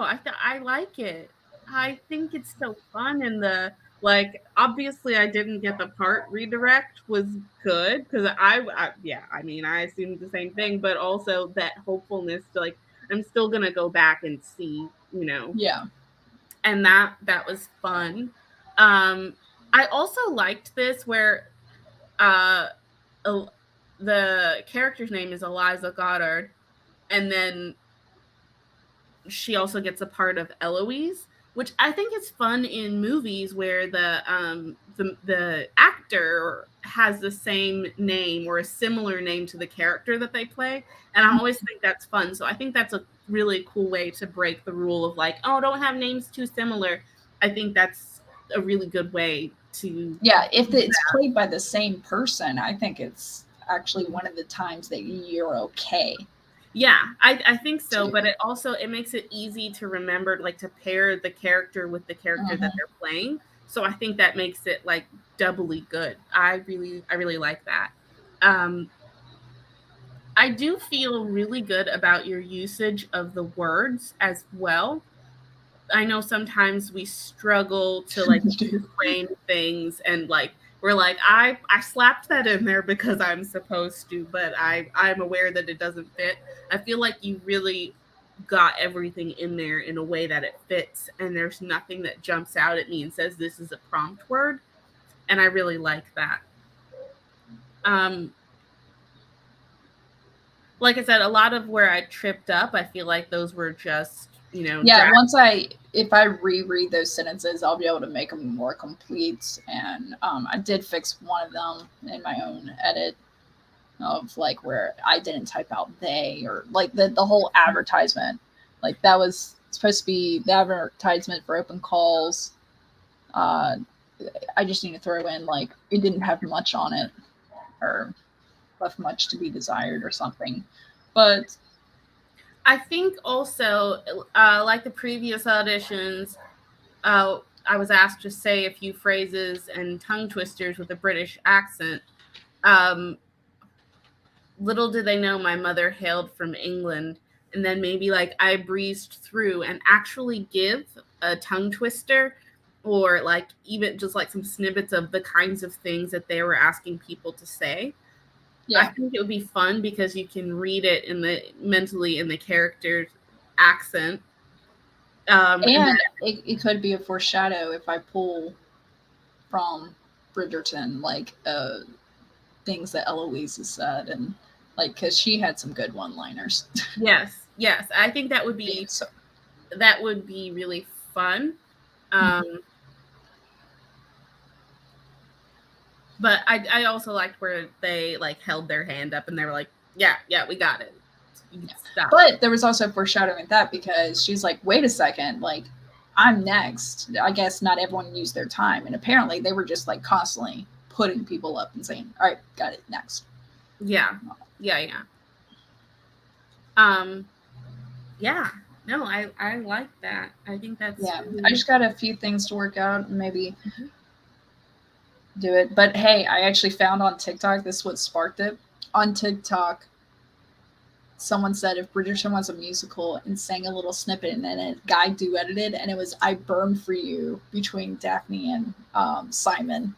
I like it. I think it's so fun, and the like. Obviously, I didn't get the part redirect was good because I assumed the same thing, but also that hopefulness to like I'm still gonna go back and see, Yeah. and that was fun. I also liked this where the character's name is Eliza Goddard, and then she also gets a part of Eloise, which I think is fun in movies where the actor has the same name or a similar name to the character that they play, and I always think that's fun. So I think that's a really cool way to break the rule of like, oh, don't have names too similar. I think that's a really good way to. Yeah, if it's played by the same person, I think it's actually one of the times that you're okay. Yeah, I think so, but it makes it easy to remember, like to pair the character with the character that they're playing. So I think that makes it like doubly good. I really like that. I do feel really good about your usage of the words as well. I know sometimes we struggle to like frame things, and like we're like, I slapped that in there because I'm supposed to, but I'm aware that it doesn't fit. I feel like you really got everything in there in a way that it fits, and there's nothing that jumps out at me and says this is a prompt word, and I really like that. Like I said, a lot of where I tripped up, I feel like those were just Yeah, if I reread those sentences, I'll be able to make them more complete. And I did fix one of them in my own edit of like where I didn't type out they, or like the whole advertisement. Like that was supposed to be the advertisement for open calls. I just need to throw in like it didn't have much on it, or left much to be desired or something. But I think also, like the previous auditions, I was asked to say a few phrases and tongue twisters with a British accent. Little did they know my mother hailed from England. And then maybe like I breezed through and actually give a tongue twister, or like even just like some snippets of the kinds of things that they were asking people to say. yeah, I think it would be fun because you can read it mentally in the character's accent. and it could be a foreshadow if I pull from Bridgerton, like things that Eloise has said, and like because she had some good one-liners. Yes, I think that would be really fun. But I also liked where they like held their hand up and they were like, yeah, we got it. Stop. But there was also foreshadowing that because she's like, wait a second, like I'm next. I guess not everyone used their time, and apparently they were just like constantly putting people up and saying, all right, got it, next. Yeah. No, I like that. I think that's really... I just got a few things to work out, maybe do it. But hey, I actually found on TikTok, this is what sparked it. On TikTok, someone said if Bridgerton was a musical and sang a little snippet, and then a guy duetted it, and it was I Burn For You between Daphne and Simon.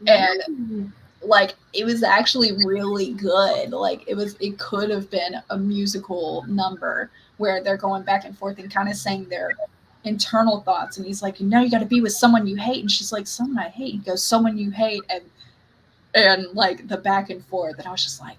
And like it was actually really good. Like it could have been a musical number where they're going back and forth and kind of saying their internal thoughts. And he's like, you got to be with someone you hate. And she's like, someone I hate. He goes, someone you hate. And like the back and forth. And I was just like,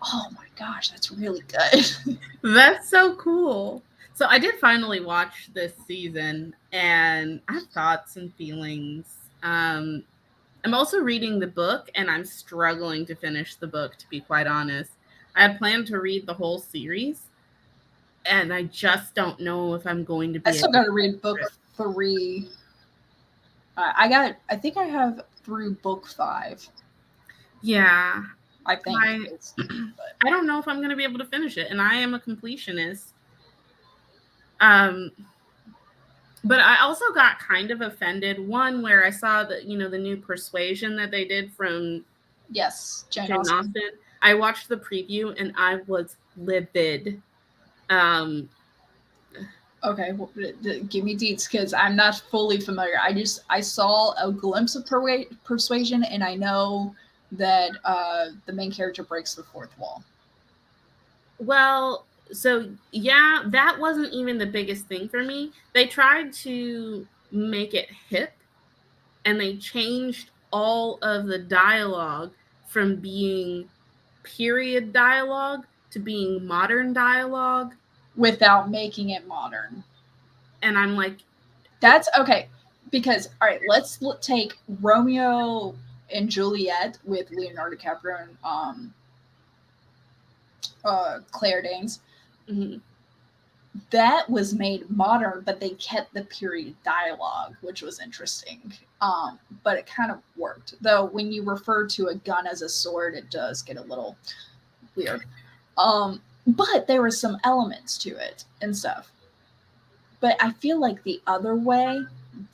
oh my gosh, that's really good. That's so cool. So I did finally watch this season, and I have thoughts and feelings. I'm also reading the book, and I'm struggling to finish the book, to be quite honest. I had planned to read the whole series, and I just don't know if I'm going to be. I still got to read book 3. I think I have through book 5. Yeah. I think. I don't know if I'm going to be able to finish it, and I am a completionist. But I also got kind of offended. One, where I saw that, the new Persuasion that they did from Jane Austen. I watched the preview and I was livid. Okay, well, give me deets because I'm not fully familiar. I saw a glimpse of Persuasion, and I know that the main character breaks the fourth wall. Well, so yeah, that wasn't even the biggest thing for me. They tried to make it hip, and they changed all of the dialogue from being period dialogue to being modern dialogue without making it modern. And I'm like, that's okay. Because all right, let's take Romeo and Juliet with Leonardo DiCaprio and Claire Danes. Mm-hmm. That was made modern, but they kept the period dialogue, which was interesting. But it kind of worked. Though when you refer to a gun as a sword, it does get a little weird. But there were some elements to it and stuff. But I feel like the other way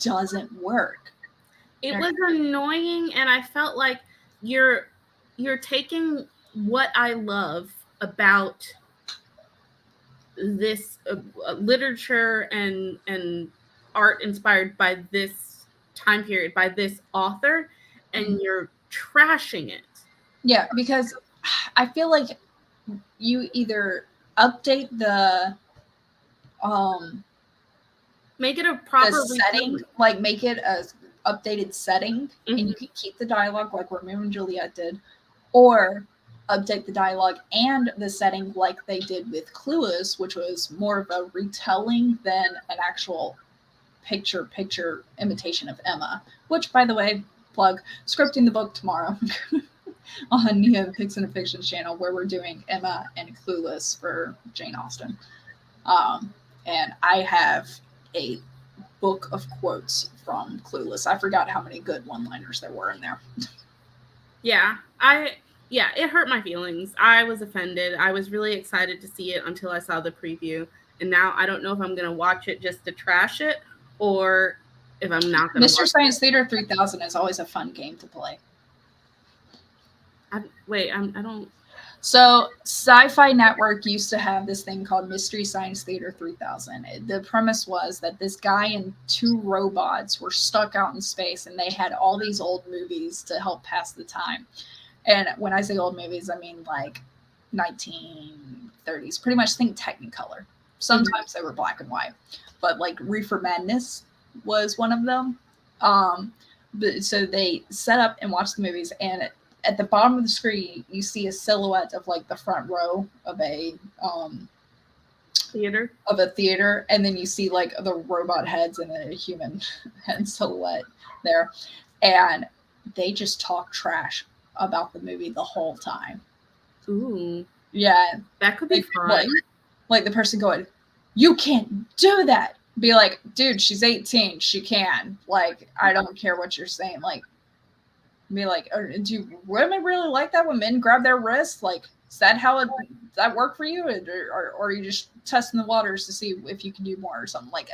doesn't work. It was annoying, and I felt like you're taking what I love about this literature and art inspired by this time period, by this author, and you're trashing it. Yeah, because I feel like you either update the make it a proper setting, like make it a updated setting, and you can keep the dialogue like Romeo and Juliet did, or update the dialogue and the setting like they did with Clueless, which was more of a retelling than an actual picture imitation of Emma, which, by the way, plug, scripting the book tomorrow on Nia Fiction and Fiction's channel, where we're doing Emma and Clueless for Jane Austen. And I have a book of quotes from Clueless. I forgot how many good one-liners there were in there. Yeah, it hurt my feelings. I was offended. I was really excited to see it until I saw the preview. And now I don't know if I'm going to watch it just to trash it or if I'm not going to watch it. Mystery Science Theater 3000 is always a fun game to play. I don't... So Sci-Fi Network used to have this thing called Mystery Science Theater 3000. The premise was that this guy and two robots were stuck out in space, and they had all these old movies to help pass the time. And when I say old movies, I mean like 1930s. Pretty much think Technicolor. Sometimes they were black and white, but like Reefer Madness was one of them. But so they set up and watched the movies, and at the bottom of the screen, you see a silhouette of like the front row of a theater, and then you see like the robot heads and a human head silhouette there, and they just talk trash about the movie the whole time. Ooh, yeah, that could be fun. Like the person going, "You can't do that." Be like, "Dude, she's 18. She can." Like, I don't care what you're saying. Like, be like, do women really like that when men grab their wrists? Like, is that how does that work for you? Or are you just testing the waters to see if you can do more or something? Like,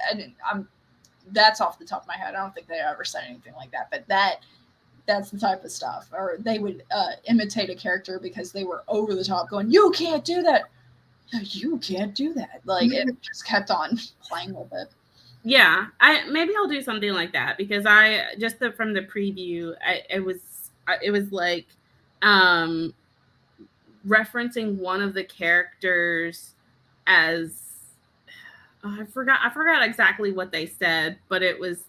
that's off the top of my head. I don't think they ever said anything like that, but that's the type of stuff. Or they would imitate a character because they were over the top going, "You can't do that. You can't do that." Like, it just kept on playing with it. Yeah, maybe I'll do something like that, because from the preview, it was like referencing one of the characters as I forgot exactly what they said, but it was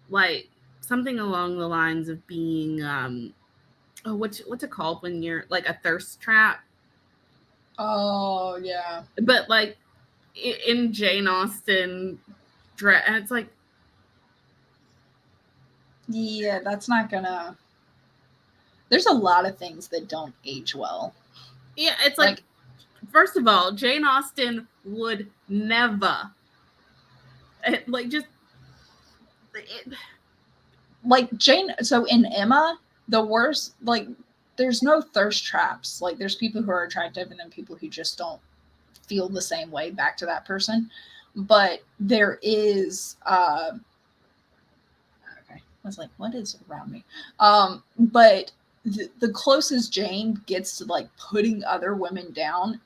like something along the lines of being what's it called when you're like a thirst trap? Oh yeah, but like in Jane Austen. And it's like, yeah, that's not gonna. There's a lot of things that don't age well. Yeah, it's like first of all, Jane Austen would never, like Jane. So in Emma, the worst, like, there's no thirst traps. Like, there's people who are attractive and then people who just don't feel the same way back to that person. But there is okay, I was like, what is around me? But the closest Jane gets to like putting other women down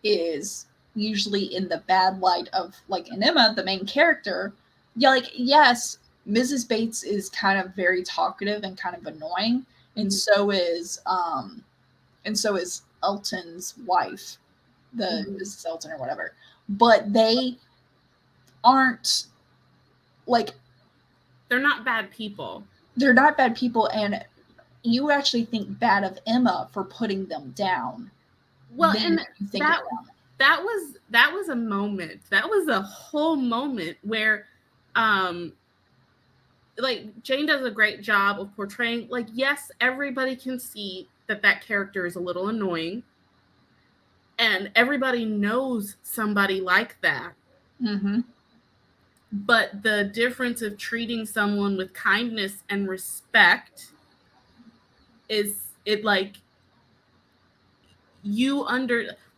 is usually in the bad light of, like, in Emma, the main character. Yeah, like, yes, Mrs. Bates is kind of very talkative and kind of annoying, and so is Elton's wife, the Mrs. Elton or whatever. But they aren't like, they're not bad people. They're not bad people, and you actually think bad of Emma for putting them down. Well, and that was a moment. That was a whole moment where like Jane does a great job of portraying, like, yes, everybody can see that character is a little annoying. And everybody knows somebody like that. Mm-hmm. But the difference of treating someone with kindness and respect is it like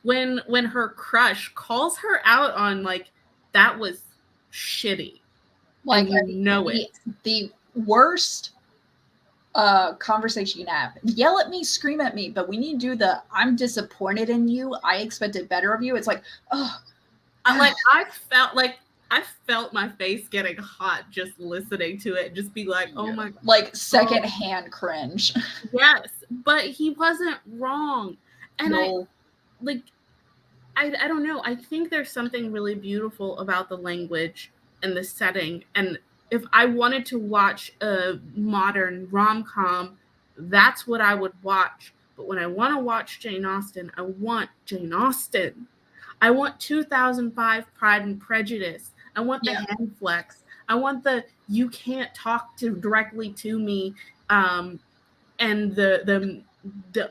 when her crush calls her out on, like, that was shitty. Like, you know it. The worst conversation you can have. Yell at me, scream at me, but when you do the "I'm disappointed in you, I expected better of you," it's like, oh, I felt my face getting hot just listening to it, just be like, oh my god, like secondhand cringe. Yes, but he wasn't wrong. And no. I don't know, I think there's something really beautiful about the language and the setting. And if I wanted to watch a modern rom-com, that's what I would watch. But when I want to watch Jane Austen, I want Jane Austen. I want 2005 Pride and Prejudice. I want the hand flex. I want the you can't talk directly to me, and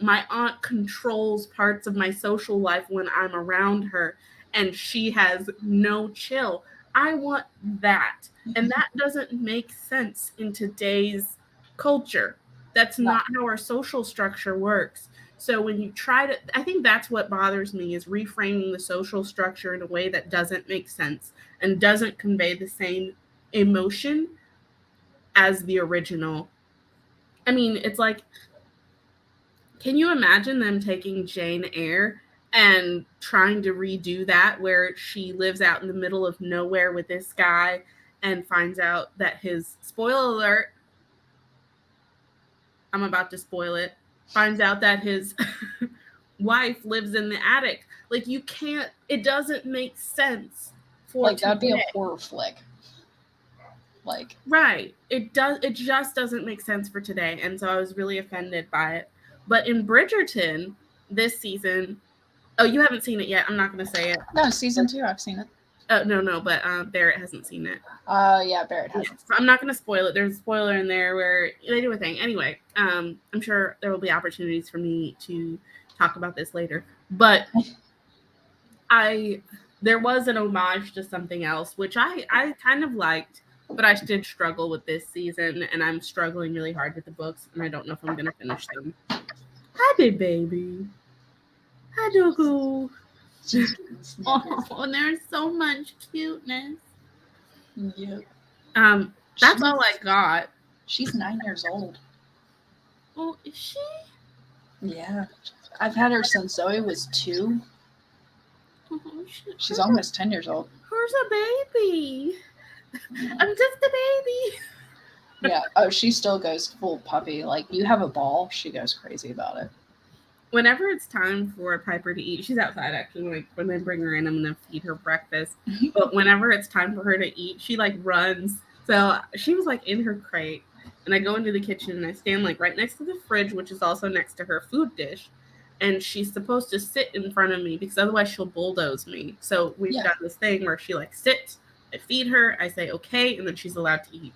my aunt controls parts of my social life when I'm around her, and she has no chill. I want that, and that doesn't make sense in today's culture. That's not how our social structure works. So when you try to, I think that's what bothers me, is reframing the social structure in a way that doesn't make sense and doesn't convey the same emotion as the original. I mean, it's like, can you imagine them taking Jane Eyre and trying to redo that, where she lives out in the middle of nowhere with this guy and finds out that his, spoiler alert, I'm about to spoil it, finds out that his wife lives in the attic. Like, you can't, it doesn't make sense for like that'd be today. a horror flick. Like, right. It just doesn't make sense for today. And so I was really offended by it. But in Bridgerton this season, oh, you haven't seen it yet. I'm not going to say it. No, season 2, I've seen it. No, but Barrett hasn't seen it. Yeah, Barrett hasn't. Yes. I'm not going to spoil it. There's a spoiler in there where they do a thing. Anyway, I'm sure there will be opportunities for me to talk about this later. But there was an homage to something else, which I kind of liked, but I did struggle with this season, and I'm struggling really hard with the books, and I don't know if I'm going to finish them. Hi, big baby. Hi, Dooku. Oh, there's so much cuteness. Yep. That's all I got. She's 9 years old. Oh, is she? Yeah. I've had her since Zoe was 2. Oh, she's almost 10 years old. Who's a baby? I'm just a baby. Yeah. Oh, she still goes full puppy. Like, you have a ball, she goes crazy about it. Whenever it's time for Piper to eat, she's outside actually. When I bring her in, I'm gonna feed her breakfast. But whenever it's time for her to eat, she like runs. So she was like in her crate, and I go into the kitchen and I stand like right next to the fridge, which is also next to her food dish. And she's supposed to sit in front of me because otherwise she'll bulldoze me. So we've got this thing where she like sits, I feed her, I say okay, and then she's allowed to eat.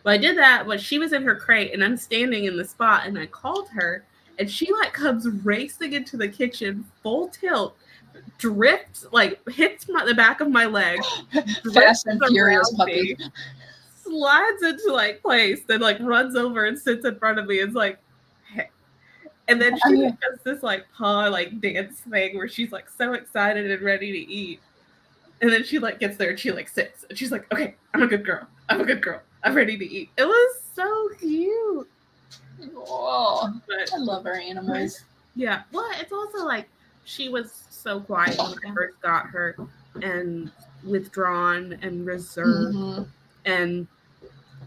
Well, I did that, but she was in her crate and I'm standing in the spot, and I called her. And she like comes racing into the kitchen, full tilt, drifts, like hits the back of my leg, Fast and Furious puppy, slides into like place, then like runs over and sits in front of me. It's like, hey. And then she does this like paw like dance thing where she's like so excited and ready to eat. And then she like gets there and she like sits and she's like, okay, I'm a good girl. I'm ready to eat. It was so cute. Oh, but I love our animals. Yeah. Well, it's also like she was so quiet when I first got her, and withdrawn and reserved. Mm-hmm. And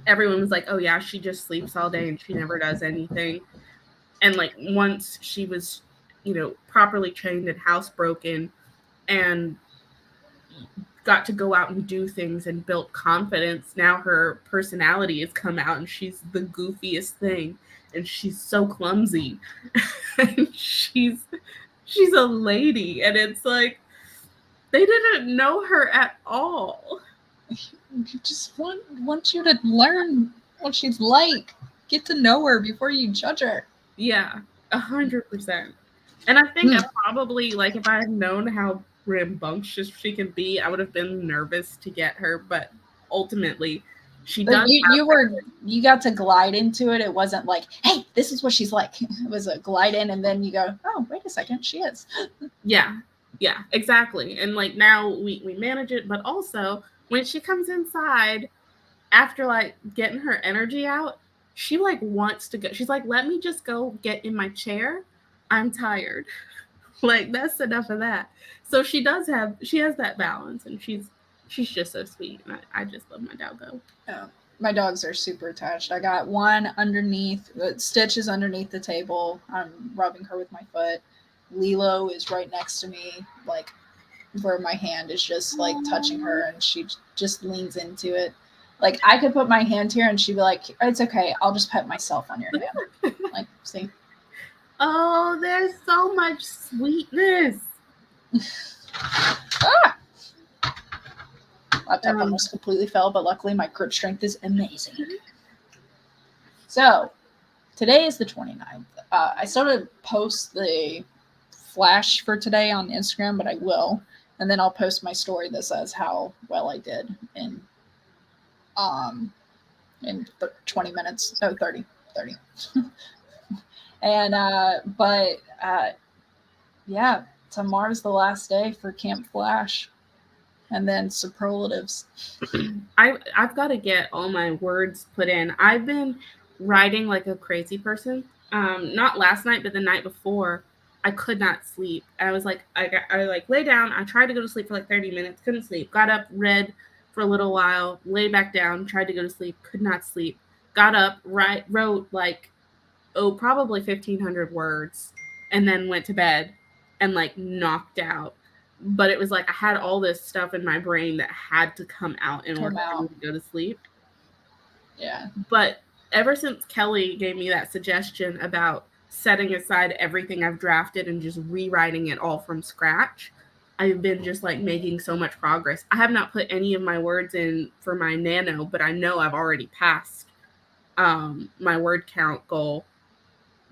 everyone was like, oh yeah, she just sleeps all day and she never does anything. And like once she was, properly trained and housebroken and got to go out and do things and built confidence, now her personality has come out and she's the goofiest thing. And she's so clumsy. And she's a lady. And it's like, they didn't know her at all. Just want you to learn what she's like. Get to know her before you judge her. Yeah, 100%. And I think I probably, like, if I had known how rambunctious she can be, I would have been nervous to get her. But ultimately, she does. You got to glide into it. It wasn't like, hey, this is what she's like. It was a glide in, and then you go, oh, wait a second, she is. Yeah, exactly. And like now we manage it, but also when she comes inside after like getting her energy out, she like wants to go. She's like, let me just go get in my chair. I'm tired. Like, that's enough of that. So she has that balance, and she's just so sweet. And I just love my doggo. Oh, my dogs are super attached. I got one underneath, Stitch is underneath the table. I'm rubbing her with my foot. Lilo is right next to me, like where my hand is just like touching her, and she just leans into it. Like, I could put my hand here and she'd be like, it's okay, I'll just pet myself on your hand. Like, see? Oh, there's so much sweetness. Laptop almost completely fell, but luckily my grip strength is amazing. So, today is the 29th. I started to post the flash for today on Instagram, but I will. And then I'll post my story that says how well I did in 20 minutes. No, 30. And, yeah, tomorrow's the last day for Camp Flash. And then superlatives. I've got to get all my words put in. I've been writing like a crazy person. Not last night, but the night before, I could not sleep. I was like, I like lay down. I tried to go to sleep for like 30 minutes, couldn't sleep. Got up, read for a little while, lay back down, tried to go to sleep, could not sleep. Got up, wrote like, probably 1,500 words, and then went to bed and like knocked out. But it was like I had all this stuff in my brain that had to come out in order for me to go to sleep. Yeah. But ever since Kelly gave me that suggestion about setting aside everything I've drafted and just rewriting it all from scratch, I've been just like making so much progress. I have not put any of my words in for my nano, but I know I've already passed my word count goal.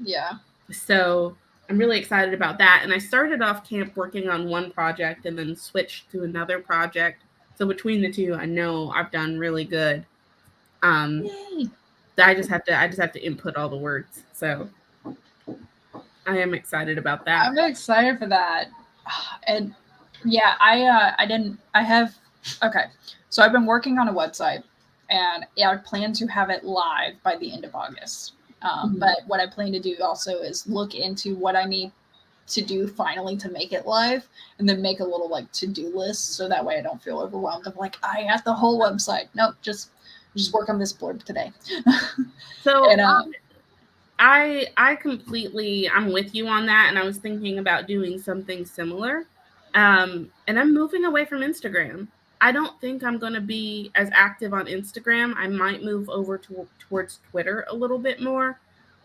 Yeah. So I'm really excited about that. And I started off camp working on one project and then switched to another project. So between the two, I know I've done really good. Yay. I just have to input all the words. So I am excited about that. I'm excited for that. And yeah, so I've been working on a website, and I plan to have it live by the end of August. But what I plan to do also is look into what I need to do finally to make it live, and then make a little like to-do list, so that way I don't feel overwhelmed of like I have the whole website. Nope, just work on this blurb today. So and, I'm with you on that, and I was thinking about doing something similar. And I'm moving away from Instagram. I don't think I'm going to be as active on Instagram. I might move over towards Twitter a little bit more.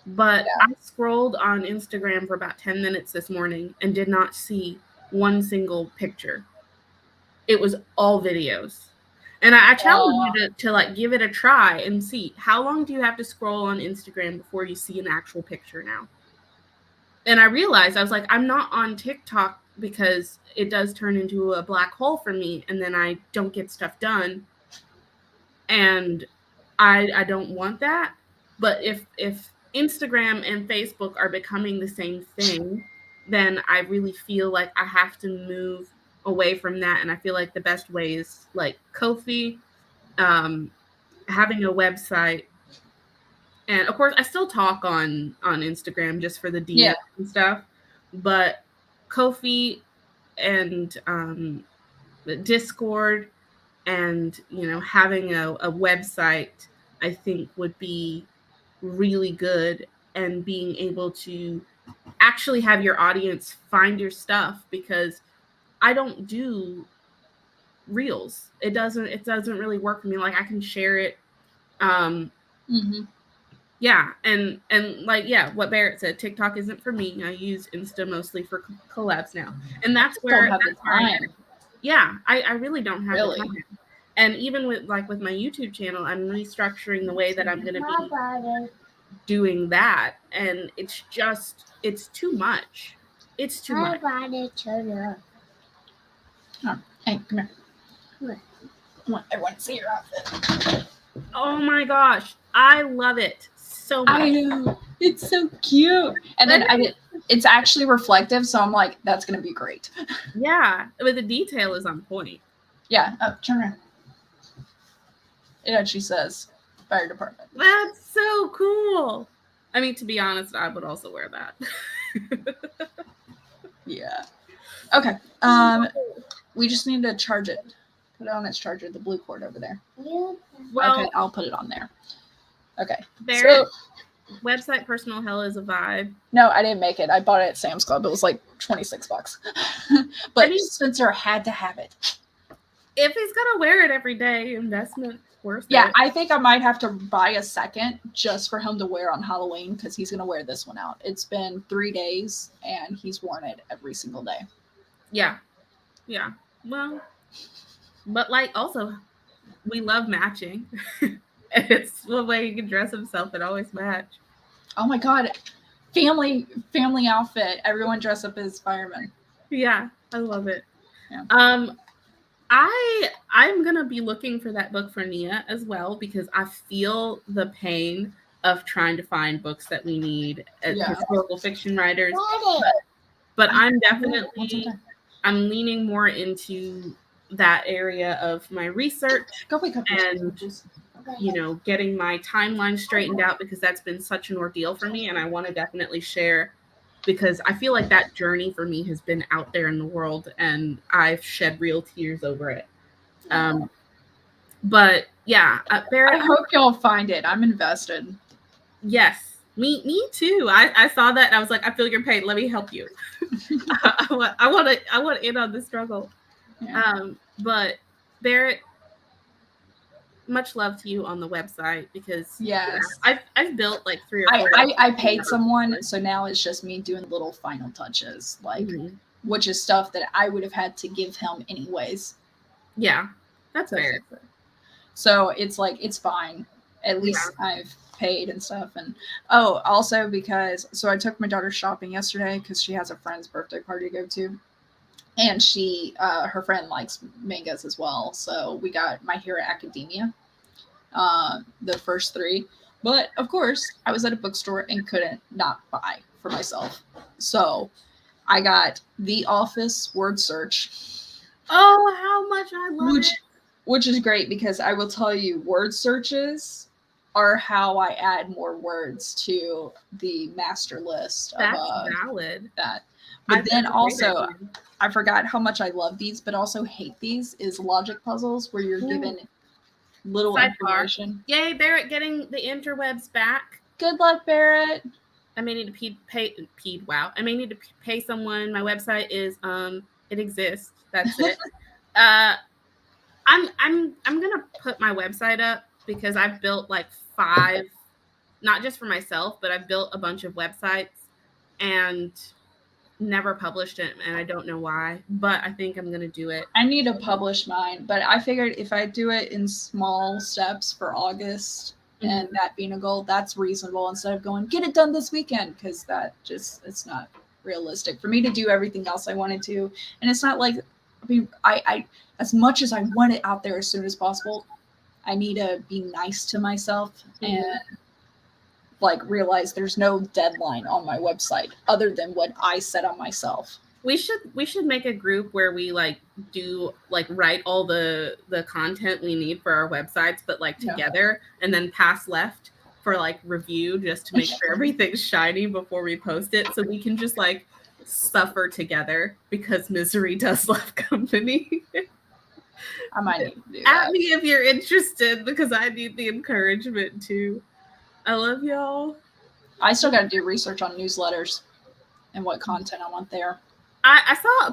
But yeah. I scrolled on Instagram for about 10 minutes this morning and did not see one single picture. It was all videos. And I challenge you to like give it a try and see how long do you have to scroll on Instagram before you see an actual picture now. And I realized, I was like, I'm not on TikTok because it does turn into a black hole for me, and then I don't get stuff done. And I don't want that. But if Instagram and Facebook are becoming the same thing, then I really feel like I have to move away from that. And I feel like the best way is like Ko-fi, having a website. And of course, I still talk on Instagram just for the DMs and stuff. But Ko-fi and Discord and, having a website, I think would be really good, and being able to actually have your audience find your stuff, because I don't do reels. It doesn't really work for me. Like I can share it. Yeah. And like, what Barrett said, TikTok isn't for me. I use Insta mostly for collabs now. And that's where, I really don't have the time. And even with my YouTube channel, I'm restructuring the way that I'm going to be doing that. And it's too much. It's too much. Oh, hey, come here. I want to see your outfit. Oh my gosh. I love it so much. I know. It's so cute. And then it's actually reflective. So I'm like, that's going to be great. Yeah. But the detail is on point. Yeah. Oh, Chandra. It actually says fire department. That's so cool. I mean, to be honest, I would also wear that. Yeah. Okay. We just need to charge it. Put it on its charger, the blue cord over there. Well, okay, I'll put it on there. Okay. Barrett, website Personal Hell is a vibe. No, I didn't make it. I bought it at Sam's Club. It was like $26. But Spencer had to have it. If he's gonna wear it every day, investment. worth Yeah, it. I think I might have to buy a second just for him to wear on Halloween because he's going to wear this one out. It's been 3 days and he's worn it every single day. Yeah. Yeah. Well, but like also we love matching. It's the way he can dress himself and always match. Oh my God. Family outfit. Everyone dress up as firemen. Yeah, I love it. Yeah. I'm gonna be looking for that book for Nia as well because I feel the pain of trying to find books that we need as Yeah. historical fiction writers. But I'm leaning more into that area of my research Go wake up and getting my timeline straightened out because that's been such an ordeal for me, and I want to definitely share because I feel like that journey for me has been out there in the world and I've shed real tears over it. But yeah, I hope y'all find it. I'm invested. Yes, me too. I saw that and I was like, I feel your pain. Let me help you. I want in on the struggle. Yeah. But Barrett, much love to you on the website because yes, I've built like 3 or 4. I paid someone, so now it's just me doing little final touches, like which is stuff that I would have had to give him anyways. Yeah, that's fair. So it's like it's fine. At least I've paid and stuff. And also because I took my daughter shopping yesterday because she has a friend's birthday party to go to. And she, her friend likes mangas as well. So we got My Hero Academia, the first 3. But of course, I was at a bookstore and couldn't not buy for myself. So I got The Office Word Search. Oh, how much I love it. Which is great because I will tell you, word searches are how I add more words to the master list. That's valid. That. But then also, I forgot how much I love these, but also hate these, is logic puzzles where you're given little information. Yay, Barrett getting the interwebs back. Good luck, Barrett. I may need to I may need to pay someone. My website is it exists. That's it. I'm gonna put my website up because I've built like 5, not just for myself, but I've built a bunch of websites and never published it, and I don't know why, but I think I'm gonna do it. I need to publish mine, but I figured if I do it in small steps for August and that being a goal, that's reasonable instead of going get it done this weekend, because that just it's not realistic for me to do everything else I wanted to. And it's not like I as much as I want it out there as soon as possible, I need to be nice to myself and like realize there's no deadline on my website other than what I set on myself. We should make a group where we like do like write all the content we need for our websites, but like together, and then pass left for like review just to make sure everything's shiny before we post it, so we can just like suffer together because misery does love company. I might need to do that. At me if you're interested, because I need the encouragement too. I love y'all. I still got to do research on newsletters and what content I want there. I saw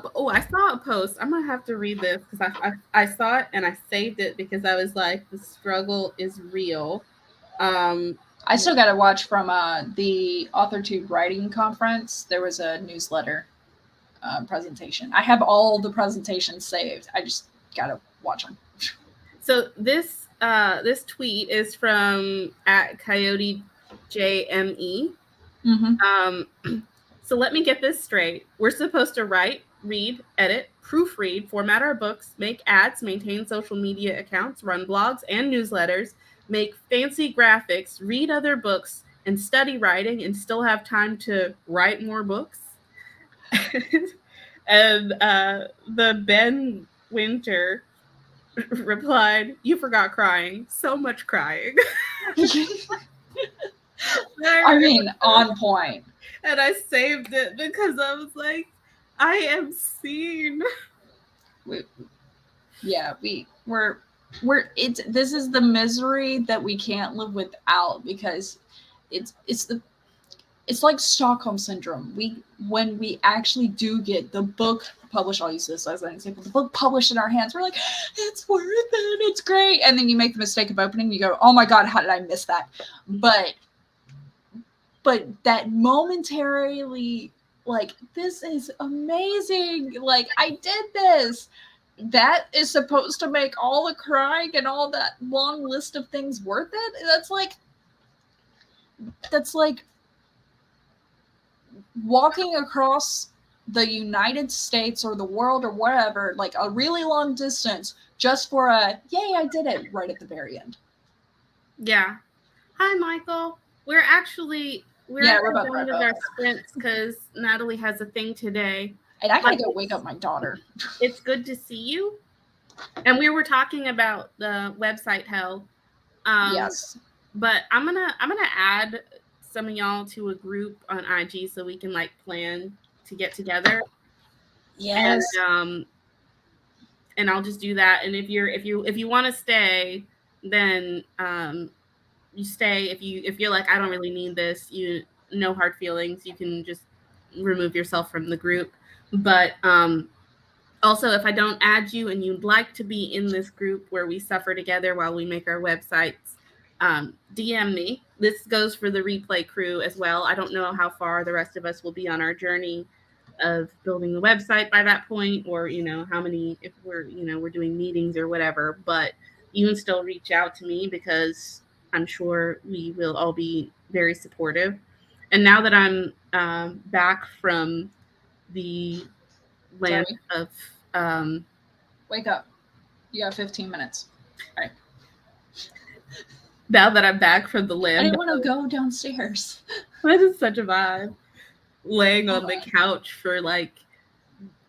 a post. I'm gonna have to read this because I saw it and I saved it because I was like, the struggle is real. I still got to watch from the AuthorTube Writing Conference. There was a newsletter presentation. I have all the presentations saved. I just got to watch them. So this tweet is from @CoyoteJME. So let me get this straight. We're supposed to write, read, edit, proofread, format our books, make ads, maintain social media accounts, run blogs and newsletters, make fancy graphics, read other books, and study writing, and still have time to write more books. And the Ben Winter replied, "You forgot crying. So much crying." I mean, on point. And I saved it because I was like, I am seen. We're this is the misery that we can't live without, because it's it's like Stockholm syndrome. When we actually do get the book published, I'll use this as an example, the book published in our hands, we're like, it's worth it, it's great. And then you make the mistake of opening, you go, oh my God, how did I miss that? But that momentarily, like, this is amazing, like, I did this. That is supposed to make all the crying and all that long list of things worth it. That's like walking across the United States or the world or wherever, like a really long distance, just for a yay, I did it right at the very end. Yeah. Hi, Michael. We're going to our sprints because Natalie has a thing today. And I gotta go wake up my daughter. It's good to see you. And we were talking about the website hell. Yes. But I'm gonna add some of y'all to a group on IG so we can like plan to get together. Yes. And I'll just do that. And if you want to stay, then you stay. If you're like, I don't really need this, no hard feelings, you can just remove yourself from the group. But also, if I don't add you and you'd like to be in this group where we suffer together while we make our websites, DM me. This goes for the replay crew as well. I don't know how far the rest of us will be on our journey of building the website by that point, or how many, if we're doing meetings or whatever, but you can still reach out to me because I'm sure we will all be very supportive. And now that I'm back from the land of wake up, you got 15 minutes. All right. Now that I'm back from the land, I didn't want to go downstairs. That is such a vibe. Laying on the couch for like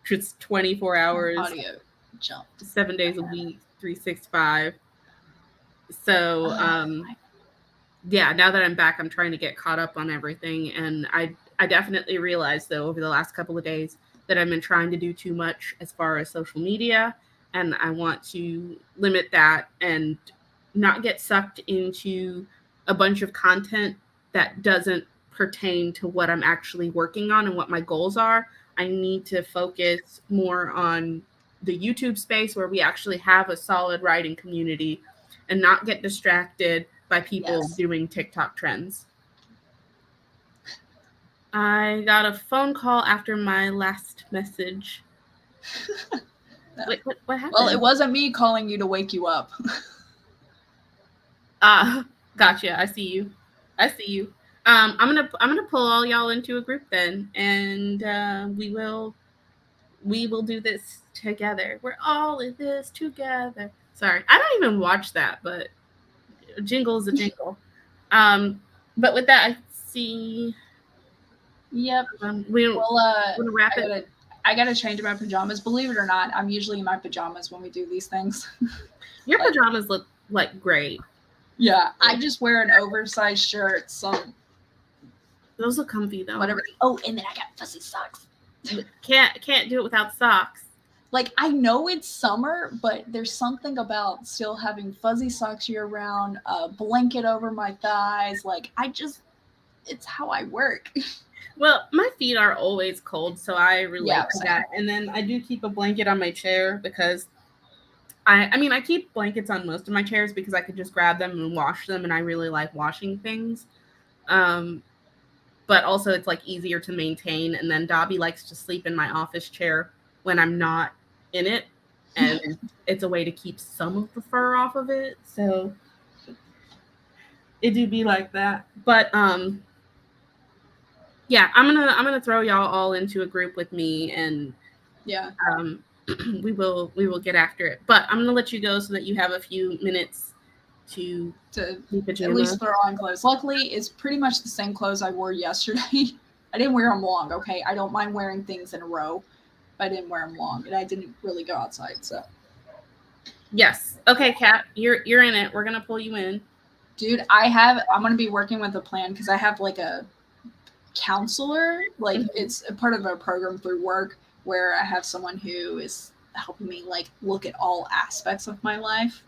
just 24 hours. Audio jumped. 7 days a week, 365. So yeah, now that I'm back, I'm trying to get caught up on everything. And I definitely realized though over the last couple of days that I've been trying to do too much as far as social media. And I want to limit that and not get sucked into a bunch of content that doesn't pertain to what I'm actually working on and what my goals are. I need to focus more on the YouTube space where we actually have a solid writing community and not get distracted by people doing TikTok trends. I got a phone call after my last message. Wait, what happened? Well, it wasn't me calling you to wake you up. Gotcha. I see you. I'm gonna pull all y'all into a group then, and we will do this together. We're all in this together. Sorry, I don't even watch that, but a jingle is a jingle. But with that, I see. Yep. We'll wrap it. I gotta change my pajamas. Believe it or not, I'm usually in my pajamas when we do these things. Your pajamas look like great. Yeah, I just wear an oversized shirt. Those look comfy though. Whatever. Oh, and then I got fuzzy socks. Can't do it without socks. Like, I know it's summer, but there's something about still having fuzzy socks year round, a blanket over my thighs. Like, it's how I work. Well, my feet are always cold, so I relate to that. And then I do keep a blanket on my chair because I keep blankets on most of my chairs because I could just grab them and wash them, and I really like washing things. But also it's like easier to maintain. And then Dobby likes to sleep in my office chair when I'm not in it, and it's a way to keep some of the fur off of it. So it do be like that. But yeah, I'm gonna throw y'all all into a group with me, and we will get after it. But I'm gonna let you go so that you have a few minutes to at least throw on clothes. Luckily, it's pretty much the same clothes I wore yesterday. I didn't wear them long. Okay, I don't mind wearing things in a row. I didn't wear them long, and I didn't really go outside. So yes, okay, Kat, you're in it. We're gonna pull you in, dude. I'm gonna be working with a plan because I have like a counselor. Like it's a part of a program through work where I have someone who is helping me like look at all aspects of my life,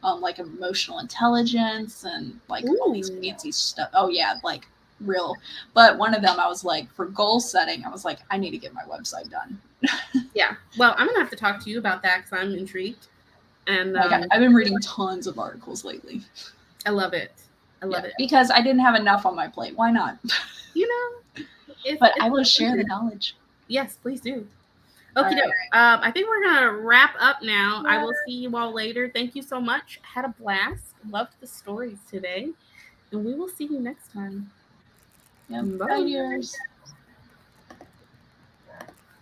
like emotional intelligence and like all these fancy stuff. Oh yeah, like real. But one of them, I was like, for goal setting, I was like, I need to get my website done. Yeah. Well, I'm gonna have to talk to you about that because I'm intrigued. And Like, I've been reading tons of articles lately. I love it. I love it. Because I didn't have enough on my plate. Why not? You know, but I will share the knowledge. Yes, please do. Okay, I think we're gonna wrap up now. I will see you all later. Thank you so much. Had a blast. Loved the stories today, and we will see you next time. Bye, dears.